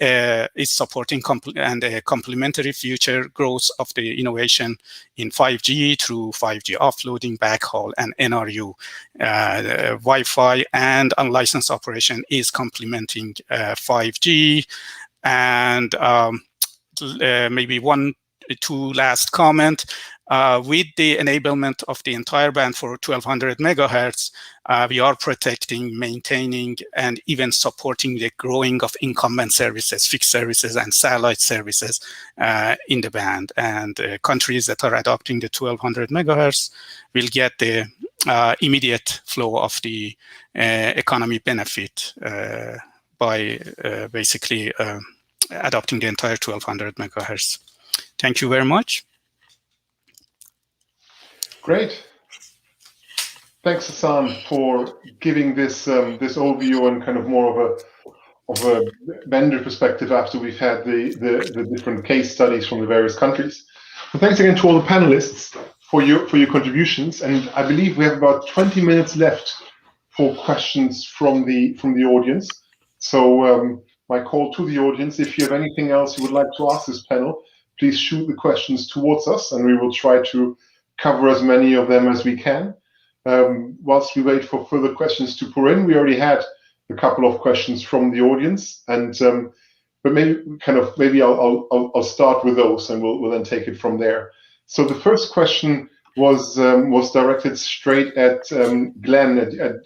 supporting a complementary future growth of the innovation in 5G through 5G offloading, backhaul, and NRU. Wi-Fi and unlicensed operation is complementing 5G. And maybe 1-2 last comment. With the enablement of the entire band for 1200 megahertz, we are protecting, maintaining, and even supporting the growing of incumbent services, fixed services, and satellite services in the band. And countries that are adopting the 1200 megahertz will get the immediate flow of the economy benefit by basically adopting the entire 1200 megahertz. Thank you very much. Great. Thanks, Hassan, for giving this this overview and kind of more of a vendor perspective after we've had the different case studies from the various countries. So thanks again to all the panelists for your contributions, and I believe we have about 20 minutes left for questions from the audience. So my call to the audience: if you have anything else you would like to ask this panel, please shoot the questions towards us, and we will try to cover as many of them as we can. Whilst we wait for further questions to pour in, we already had a couple of questions from the audience, and but maybe I'll start with those, and we'll then take it from there. So the first question was directed straight at Glenn,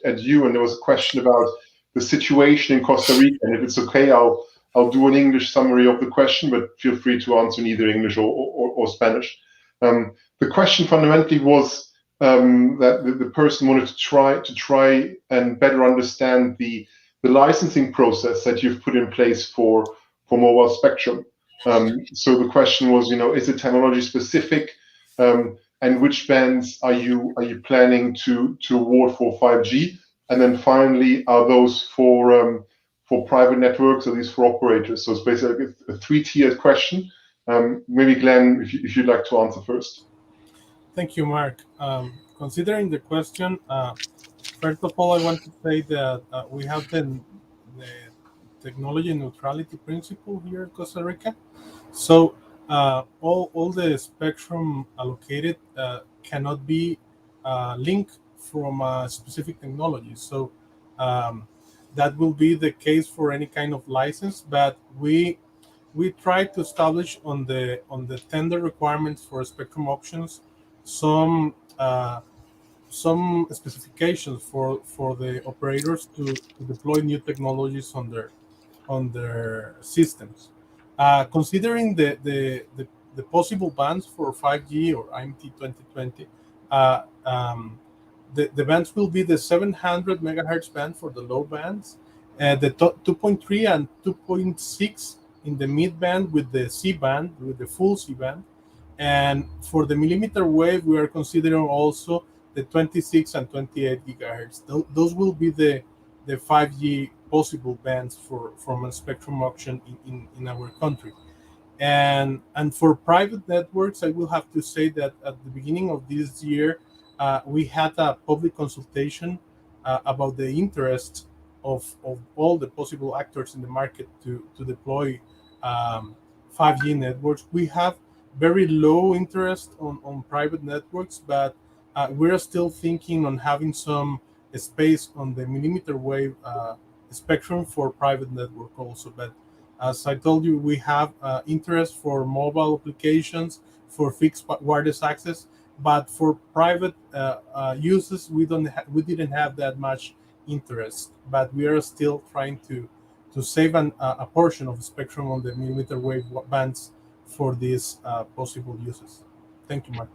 at you, and there was a question about the situation in Costa Rica. And if it's okay, I'll do an English summary of the question, but feel free to answer in either English or Spanish. The question fundamentally was that the person wanted to try and better understand the licensing process that you've put in place for mobile spectrum. So the question was, is it technology specific, and which bands are you planning to award for 5G? And then finally, are those for private networks, or these for operators? So it's basically a 3-tiered question. Maybe Glenn, if you'd like to answer first. Thank you, Mark. Considering the question, first of all, I want to say that we have the technology neutrality principle here in Costa Rica. So all the spectrum allocated cannot be linked from a specific technology. So that will be the case for any kind of license, but we we tried to establish on the tender requirements for spectrum auctions some specifications for the operators to deploy new technologies on their systems. Considering the possible bands for 5G or IMT 2020, the bands will be the 700 megahertz band for the low bands, the 2.3 and 2.6 in the mid band with the C band, with the full C band. And for the millimeter wave, we are considering also the 26 and 28 gigahertz. Those will be the 5G possible bands from a spectrum auction in our country. And for private networks, I will have to say that at the beginning of this year, we had a public consultation about the interest of all the possible actors in the market to deploy 5G networks. We have very low interest on private networks, but we're still thinking on having some space on the millimeter wave spectrum for private network also. But as I told you, we have interest for mobile applications, for fixed wireless access, but for private uses, we didn't have that much interest. But we are still trying to save a portion of the spectrum on the millimeter wave bands for these possible uses. Thank you, Mark.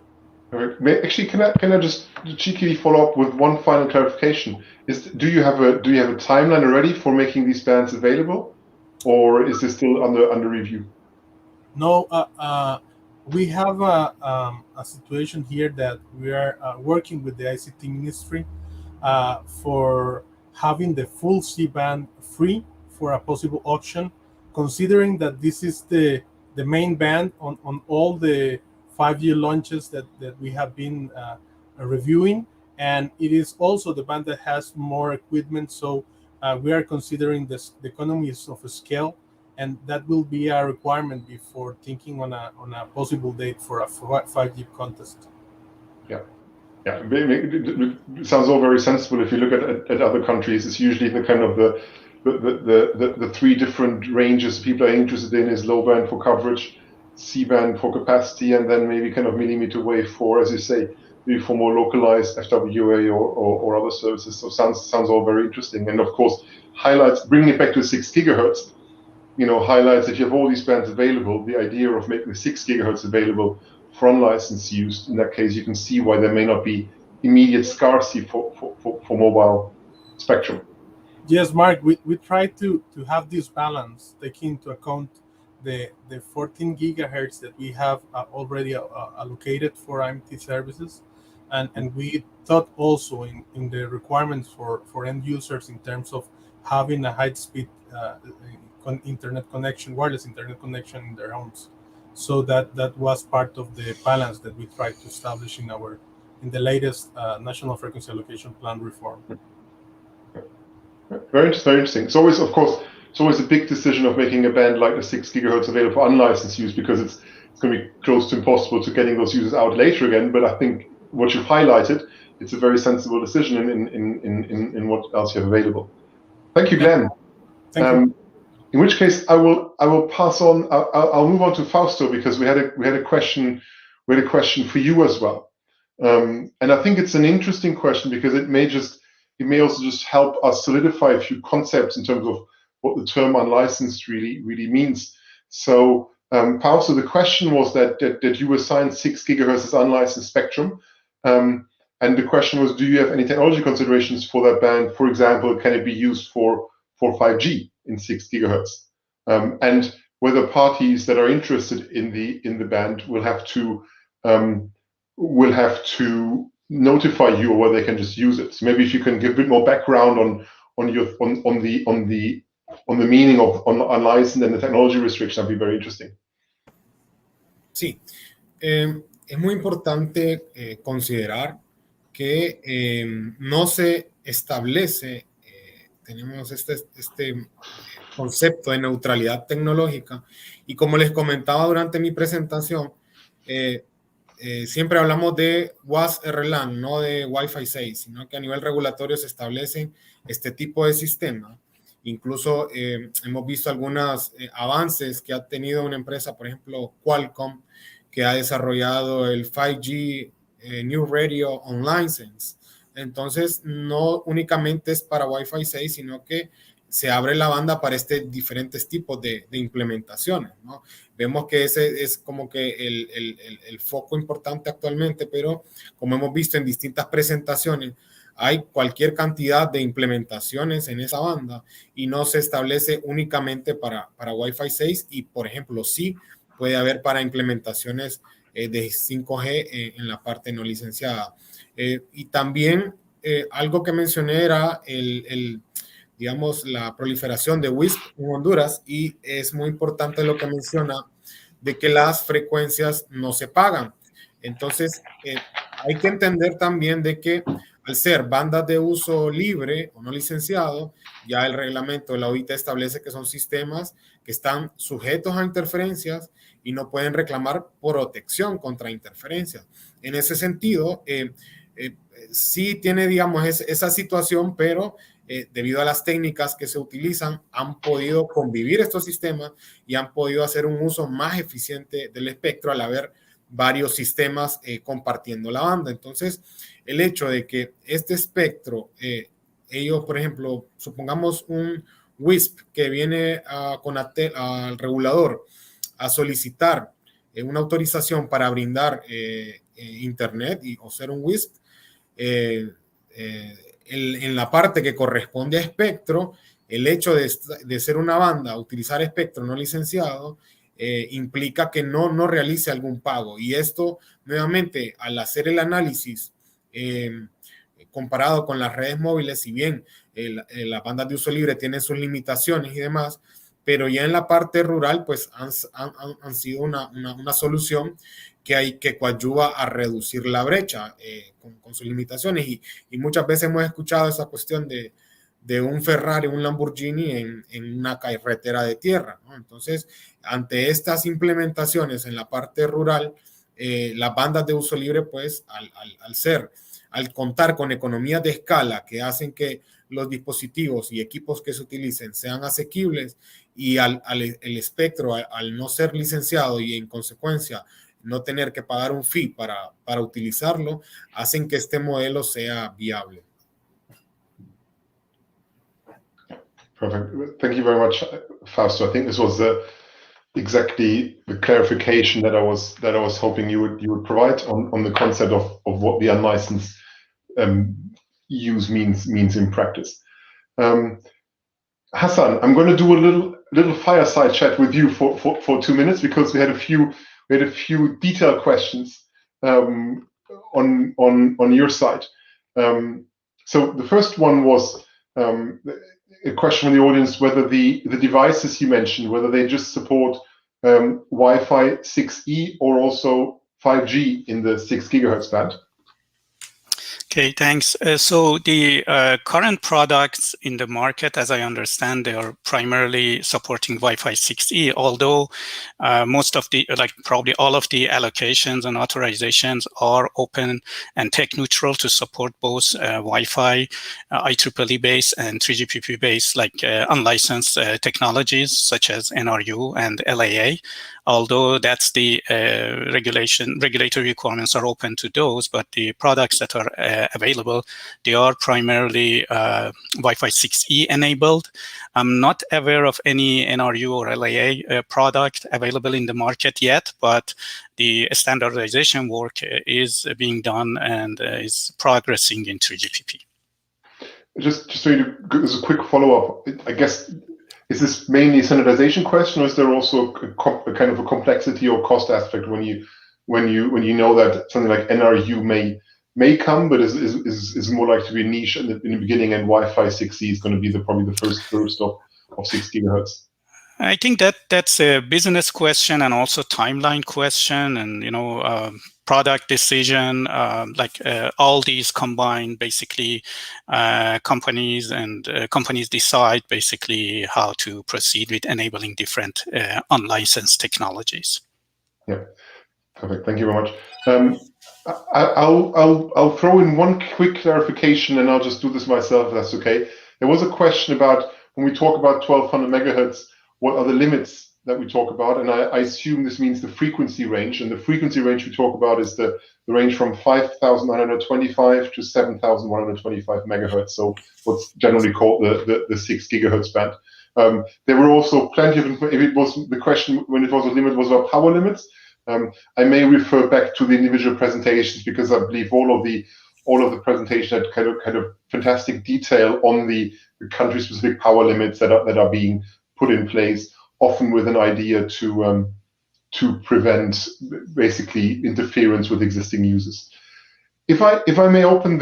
Actually, can I just cheekily follow up with one final clarification? Do you have a timeline already for making these bands available, or is this still under review? No, we have a situation here that we are working with the ICT Ministry for having the full C band free for a possible auction, considering that this is the main band on all the 5G launches that we have been reviewing, and it is also the band that has more equipment. So we are considering the economies of scale, and that will be a requirement before thinking on a possible date for a 5G contest. Yeah. It sounds all very sensible. If you look at other countries, it's usually the kind of the three different ranges people are interested in is low band for coverage, C band for capacity, and then maybe kind of millimeter wave for, as you say, maybe for more localized FWA or other services. So sounds all very interesting. And of course, highlights, bringing it back to 6 gigahertz, highlights if you have all these bands available, the idea of making 6 gigahertz available for unlicensed use. In that case, you can see why there may not be immediate scarcity for mobile spectrum. Yes, Mark, we try to have this balance, taking into account the 14 gigahertz that we have already allocated for IMT services, and we thought also in the requirements for end users in terms of having a high-speed internet connection, wireless internet connection in their homes. So that was part of the balance that we tried to establish in the latest National Frequency Allocation Plan reform. Very interesting. It's always, of course, a big decision of making a band like the 6 gigahertz available for unlicensed use, because it's going to be close to impossible to getting those users out later again. But I think what you've highlighted, it's a very sensible decision in what else you have available. Thank you, Glenn. Thank you. In which case, I will pass on. I'll move on to Fausto, because we had a question for you as well, and I think it's an interesting question because it may also just help us solidify a few concepts in terms of what the term unlicensed really means. So, Fausto, the question was that you assigned 6 gigahertz as unlicensed spectrum, and the question was, do you have any technology considerations for that band? For example, can it be used for 5G in 6 gigahertz? And whether parties that are interested in the band will have to notify you, or whether they can just use it. So maybe if you can give a bit more background on the meaning of unlicensed and the technology restriction, that'd be very interesting. Sí, es muy importante considerar que no se establece, tenemos este concepto de neutralidad tecnológica, y como les comentaba durante mi presentación, siempre hablamos de WAS-RLAN, no de Wi-Fi 6, sino que a nivel regulatorio se establecen este tipo de sistema, Incluso hemos visto algunos avances que ha tenido una empresa, por ejemplo, Qualcomm, que ha desarrollado el 5G New Radio on License. Entonces, no únicamente es para Wi-Fi 6, sino que se abre la banda para diferentes tipos de implementaciones, ¿no? Vemos que ese es como que el foco importante actualmente, pero como hemos visto en distintas presentaciones, hay cualquier cantidad de implementaciones en esa banda y no se establece únicamente para Wi-Fi 6 y, por ejemplo, sí puede haber para implementaciones de 5G en la parte no licenciada. Y también algo que mencioné era digamos, la proliferación de WISP en Honduras, y es muy importante lo que menciona de que las frecuencias no se pagan. Entonces, hay que entender también de que al ser bandas de uso libre o no licenciado, ya el reglamento de la OIT establece que son sistemas que están sujetos a interferencias y no pueden reclamar protección contra interferencias. En ese sentido, sí tiene, digamos, esa situación, pero debido a las técnicas que se utilizan, han podido convivir estos sistemas y han podido hacer un uso más eficiente del espectro al haber varios sistemas compartiendo la banda. Entonces, el hecho de que este espectro, ellos, por ejemplo, supongamos un WISP que viene al regulador a solicitar una autorización para brindar internet o ser un WISP, en la parte que corresponde a espectro, el hecho de ser una banda, utilizar espectro no licenciado, implica que no realice algún pago. Y esto, nuevamente, al hacer el análisis comparado con las redes móviles, si bien las bandas de uso libre tienen sus limitaciones y demás, pero ya en la parte rural, pues han sido una solución que coadyuva a reducir la brecha con sus limitaciones. Y muchas veces hemos escuchado esa cuestión de un Ferrari, un Lamborghini en una carretera de tierra, ¿no? Entonces, ante estas implementaciones en la parte rural, las bandas de uso libre, pues, al contar con economías de escala que hacen que los dispositivos y equipos que se utilicen sean asequibles y el espectro, al no ser licenciado y en consecuencia no tener que pagar un fee para utilizarlo, hacen que este modelo sea viable. Perfect. Thank you very much, Fausto. I think this was exactly the clarification that I was hoping you would provide on the concept of what the unlicensed use means in practice. Hassan, I'm going to do a little fireside chat with you for 2 minutes, because we had a few detailed questions on your side. So the first one was a question from the audience whether the devices you mentioned, whether they just support Wi-Fi 6E or also 5G in the 6 gigahertz band. Okay, thanks. So the current products in the market, as I understand, they are primarily supporting Wi-Fi 6E, although most of the, probably all of the allocations and authorizations are open and tech neutral to support both Wi-Fi, IEEE based and 3GPP based, unlicensed technologies such as NRU and LAA. Although that's the regulatory requirements are open to those, but the products that are available, they are primarily Wi-Fi 6E enabled. I'm not aware of any NRU or LAA product available in the market yet, but the standardization work is being done and is progressing in 3GPP. Just so as a quick follow-up, I guess, is this mainly a standardization question, or is there also a kind of a complexity or cost aspect when you know that something like NRU may come, but is more likely to be a niche in the beginning, and Wi-Fi 6E is going to be probably the first of 6 gigahertz? I think that's a business question and also timeline question, and product decision, all these combined, basically companies decide basically how to proceed with enabling different unlicensed technologies. Yeah, perfect. Thank you very much. I'll throw in one quick clarification, and I'll just do this myself if that's okay. There was a question about when we talk about 1200 megahertz, what are the limits that we talk about? And I assume this means the frequency range. And the frequency range we talk about is the range from 5,925 to 7,125 megahertz. So what's generally called the 6 gigahertz band. There were also plenty of, if it was the question when it was a limit was about power limits. I may refer back to the individual presentations because I believe all of the presentation had kind of fantastic detail on the country-specific power limits that are being put in place, often with an idea to prevent basically interference with existing users. If I may open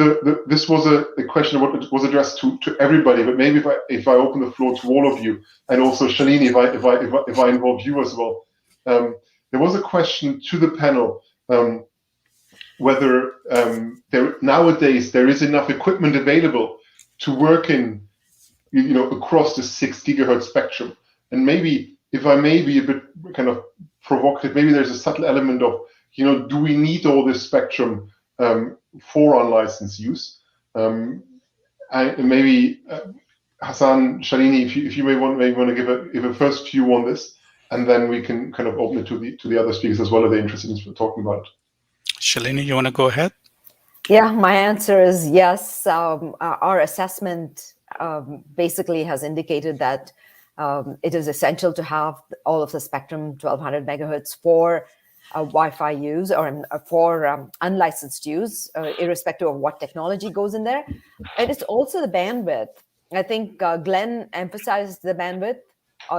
this was a question that was addressed to everybody, but maybe if I open the floor to all of you, and also Shalini, if I involve you as well. There was a question to the panel whether nowadays there is enough equipment available to work in, across the 6 gigahertz spectrum. And maybe, if I may be a bit kind of provocative, maybe there's a subtle element of, do we need all this spectrum for unlicensed use? Maybe Hassan, Shalini, if you may want to give a first view on this, and then we can kind of open it to the other speakers as well if they're interested in talking about it. Shalini, you want to go ahead? Yeah, my answer is yes. Our assessment basically has indicated that it is essential to have all of the spectrum 1200 megahertz for Wi-Fi use or for unlicensed use, irrespective of what technology goes in there. And it's also the bandwidth. I think Glenn emphasized the bandwidth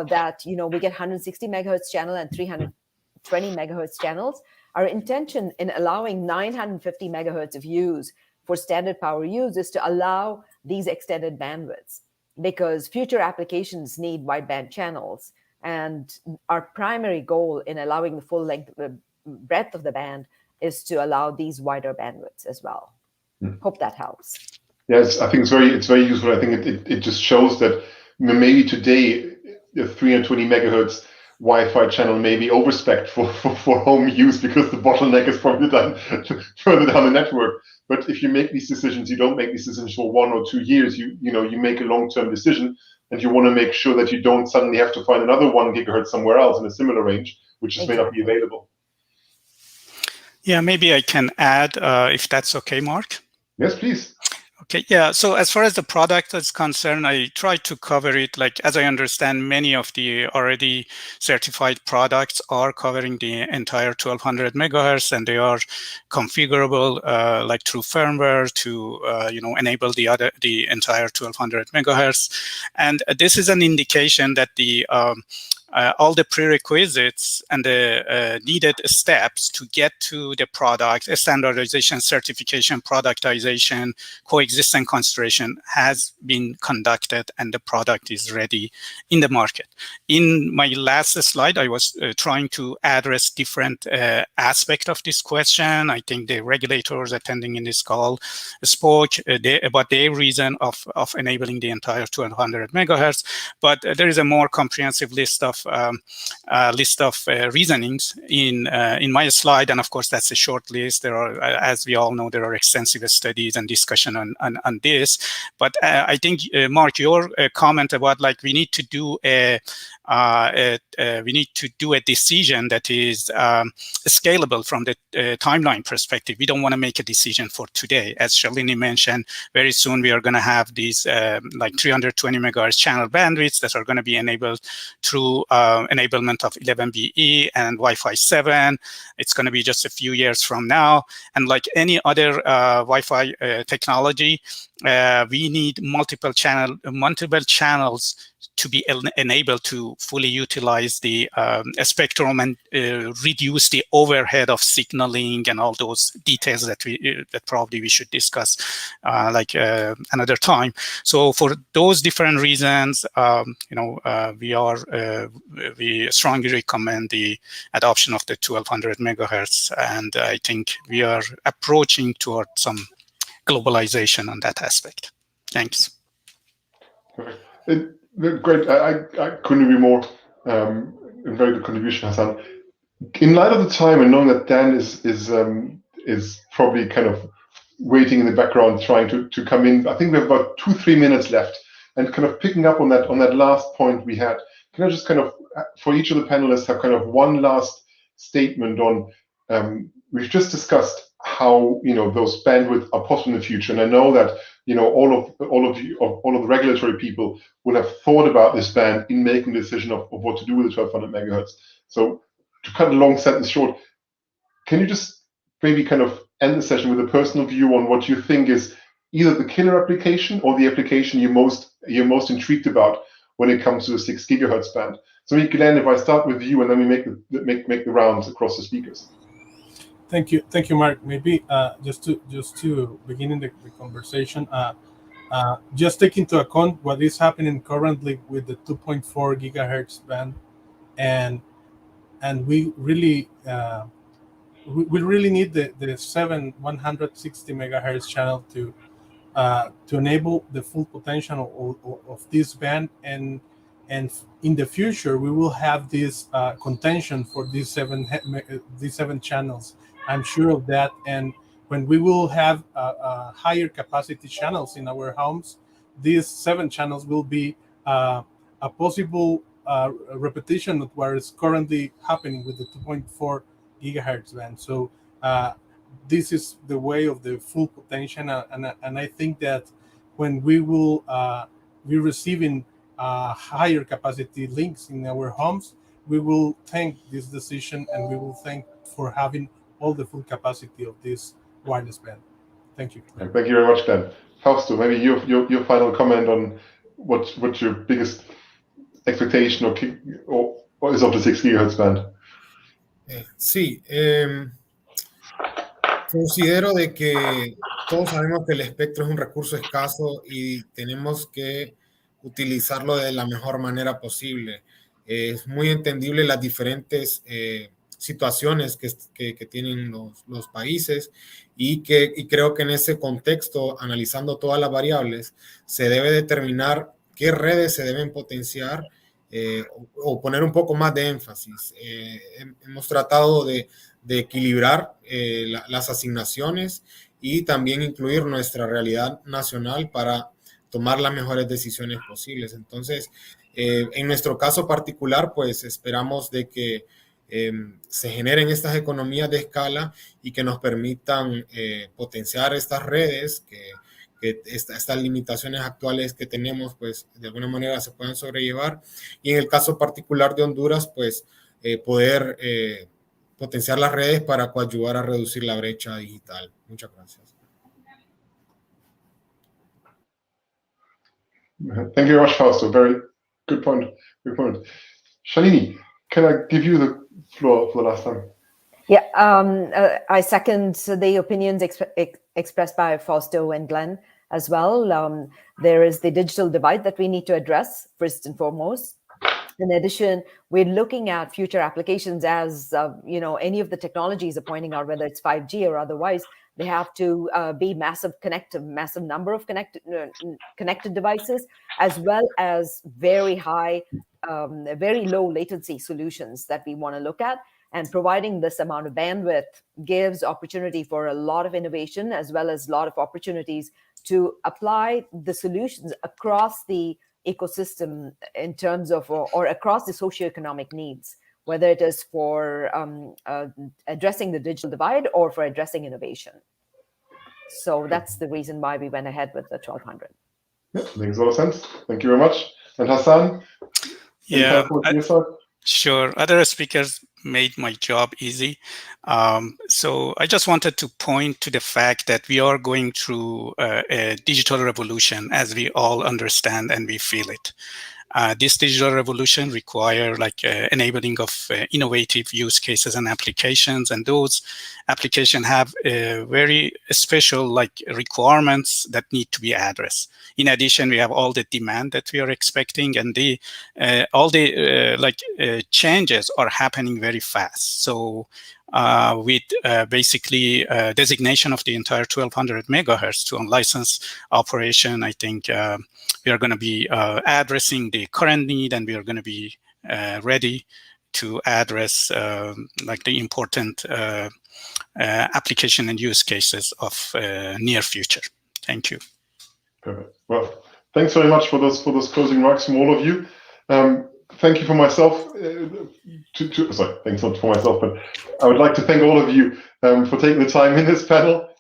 that, we get 160 megahertz channel and 320 megahertz channels. Our intention in allowing 950 megahertz of use for standard power use is to allow these extended bandwidths, because future applications need wideband channels. And our primary goal in allowing the full length, breadth of the band is to allow these wider bandwidths as well. Hope that helps. Yes, I think it's very useful. I think it just shows that maybe today the 320 megahertz Wi-Fi channel may be overspec'd for home use because the bottleneck is probably further down the network. But if you make these decisions, you don't make these decisions for 1 or 2 years. You make a long-term decision, and you want to make sure that you don't suddenly have to find another 1 gigahertz somewhere else in a similar range, which just may not be available. Yeah, maybe I can add, if that's okay, Mark. Yes, please. Okay, yeah. So as far as the product is concerned, I tried to cover it. Like, as I understand, many of the already certified products are covering the entire 1200 megahertz, and they are configurable, like through firmware to, enable the entire 1200 megahertz. And this is an indication that the all the prerequisites and the needed steps to get to the product, standardization, certification, productization, coexistence consideration has been conducted, and the product is ready in the market. In my last slide, I was trying to address different aspects of this question. I think the regulators attending in this call spoke about their reason of enabling the entire 200 megahertz, but there is a more comprehensive list of reasonings in my slide, and of course that's a short list. There are, as we all know, there are extensive studies and discussion on this. But I think Mark, your comment about like we need to do a decision that is scalable from the timeline perspective. We don't want to make a decision for today. As Shalini mentioned, very soon we are going to have these like 320 megahertz channel bandwidths that are going to be enabled through enablement of 11BE and Wi-Fi 7. It's going to be just a few years from now. And like any other Wi-Fi technology, we need multiple channels to be enabled to fully utilize the spectrum and reduce the overhead of signaling and all those details that probably we should discuss another time. So for those different reasons, we strongly recommend the adoption of the 1200 megahertz, and I think we are approaching toward some globalization on that aspect. Thanks. Great. I couldn't agree more. A very good contribution, Hassan. In light of the time and knowing that Dan is probably kind of waiting in the background, trying to come in, I think we have about 2-3 minutes left. And kind of picking up on that last point we had, can I just kind of, for each of the panelists, have kind of one last statement on, we've just discussed how, those bandwidth are possible in the future. And I know that, all of the regulatory people will have thought about this band in making the decision of what to do with the 1200 megahertz. So to cut a long sentence short, can you just maybe kind of end the session with a personal view on what you think is either the killer application or the application you're most intrigued about when it comes to the 6 gigahertz band? So, Glenn, if I start with you, and then we make the rounds across the speakers. Thank you, Mark. Maybe just to begin in the conversation, just take into account what is happening currently with the 2.4 gigahertz band, and we really need the 160 megahertz channel to enable the full potential of this band, and in the future we will have this contention for these seven channels. I'm sure of that, and when we will have higher capacity channels in our homes, these 7 channels will be a possible repetition of what is currently happening with the 2.4 gigahertz band. So this is the way of the full potential, and I think that when we will be receiving higher capacity links in our homes, we will thank this decision, and we will thank for having all the full capacity of this wireless band. Thank you. Thank you very much, Glenn. Fausto, maybe your final comment on what's your biggest expectation or is of the 6 gigahertz band? Sí, considero de que todos sabemos que el espectro es un recurso escaso y tenemos que utilizarlo de la mejor manera posible. Es muy entendible las diferentes situaciones que tienen los países y creo que en ese contexto, analizando todas las variables, se debe determinar qué redes se deben potenciar o poner un poco más de énfasis. Hemos tratado de equilibrar las asignaciones y también incluir nuestra realidad nacional para tomar las mejores decisiones posibles. Entonces, en nuestro caso particular, pues esperamos de que se generen estas economías de escala y que nos permitan potenciar estas redes, que estas limitaciones actuales que tenemos, pues de alguna manera se puedan sobrellevar. Y en el caso particular de Honduras, pues poder potenciar las redes para coadyuvar a reducir la brecha digital. Muchas gracias. Thank you very much, Fausto. Very good point. Good point. Shalini, can I give you the floor for the last time? Yeah, I second the opinions expressed by Fausto and Glenn as well. There is the digital divide that we need to address first and foremost. In addition, we're looking at future applications as, any of the technologies are pointing out, whether it's 5G or otherwise, they have to be massive number of connected devices, as well as very high, very low latency solutions that we want to look at. And providing this amount of bandwidth gives opportunity for a lot of innovation, as well as a lot of opportunities to apply the solutions across the ecosystem in terms of, or across the socioeconomic needs, whether it is for addressing the digital divide or for addressing innovation. So that's the reason why we went ahead with the 1200. Yeah, makes a lot of sense. Thank you very much. And Hassan? Yeah, sure. Other speakers made my job easy. So I just wanted to point to the fact that we are going through a digital revolution, as we all understand and we feel it. This digital revolution requires enabling of innovative use cases and applications, and those applications have very special requirements that need to be addressed. In addition, we have all the demand that we are expecting, and all the changes are happening very fast. So with basically designation of the entire 1200 megahertz to unlicensed operation, I think we are going to be addressing the current need, and we are going to be ready to address the important application and use cases of near future. Thank you. Perfect. Well, Thanks very much for those closing remarks from all of you. Thank you for myself. Sorry, thanks not for myself, but I would like to thank all of you for taking the time in this panel,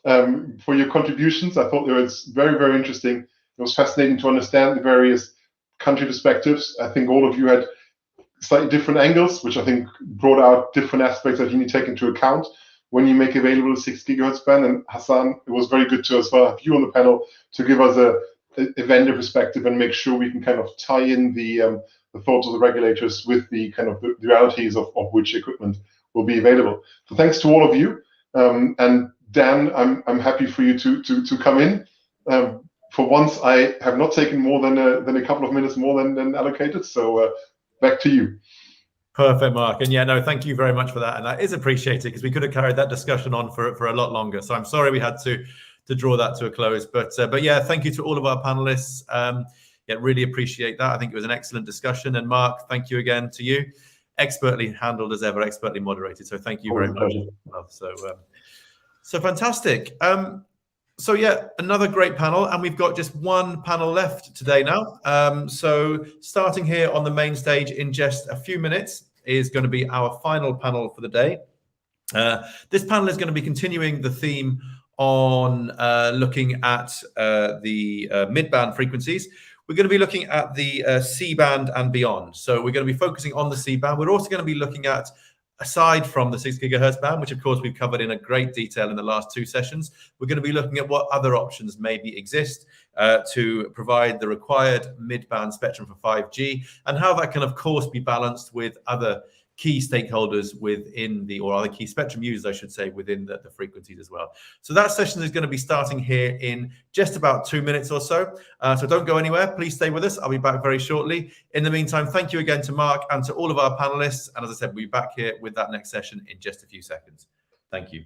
for your contributions. I thought it was very, very interesting. It was fascinating to understand the various country perspectives. I think all of you had slightly different angles, which I think brought out different aspects that you need to take into account when you make available a 6 gigahertz band. And Hassan, it was very good to as well have you on the panel to give us a vendor perspective and make sure we can kind of tie in the thoughts of the regulators with the kind of the realities of which equipment will be available. So thanks to all of you. And Dan, I'm happy for you to come in. For once, I have not taken more than a couple of minutes more than allocated. So back to you. Perfect, Mark. And yeah, no, thank you very much for that. And that is appreciated because we could have carried that discussion on for a lot longer. So I'm sorry we had to draw that to a close. But yeah, thank you to all of our panelists. Yeah, really appreciate that. I think it was an excellent discussion. And Mark, thank you again to you. Expertly handled as ever, expertly moderated. So thank you very much. So fantastic. So yeah, another great panel, and we've got just one panel left today now. So starting here on the main stage in just a few minutes is going to be our final panel for the day. This panel is going to be continuing the theme on looking at the mid-band frequencies. We're going to be looking at the C-band and beyond. So we're going to be focusing on the C-band. We're also going to be looking at, aside from the 6 gigahertz band, which of course we've covered in a great detail in the last two sessions, we're going to be looking at what other options maybe exist to provide the required mid-band spectrum for 5G, and how that can of course be balanced with other key stakeholders within or other key spectrum users, I should say, within the frequencies as well. So that session is going to be starting here in just about 2 minutes or so. So don't go anywhere. Please stay with us. I'll be back very shortly. In the meantime, thank you again to Mark and to all of our panelists. And as I said, we'll be back here with that next session in just a few seconds. Thank you.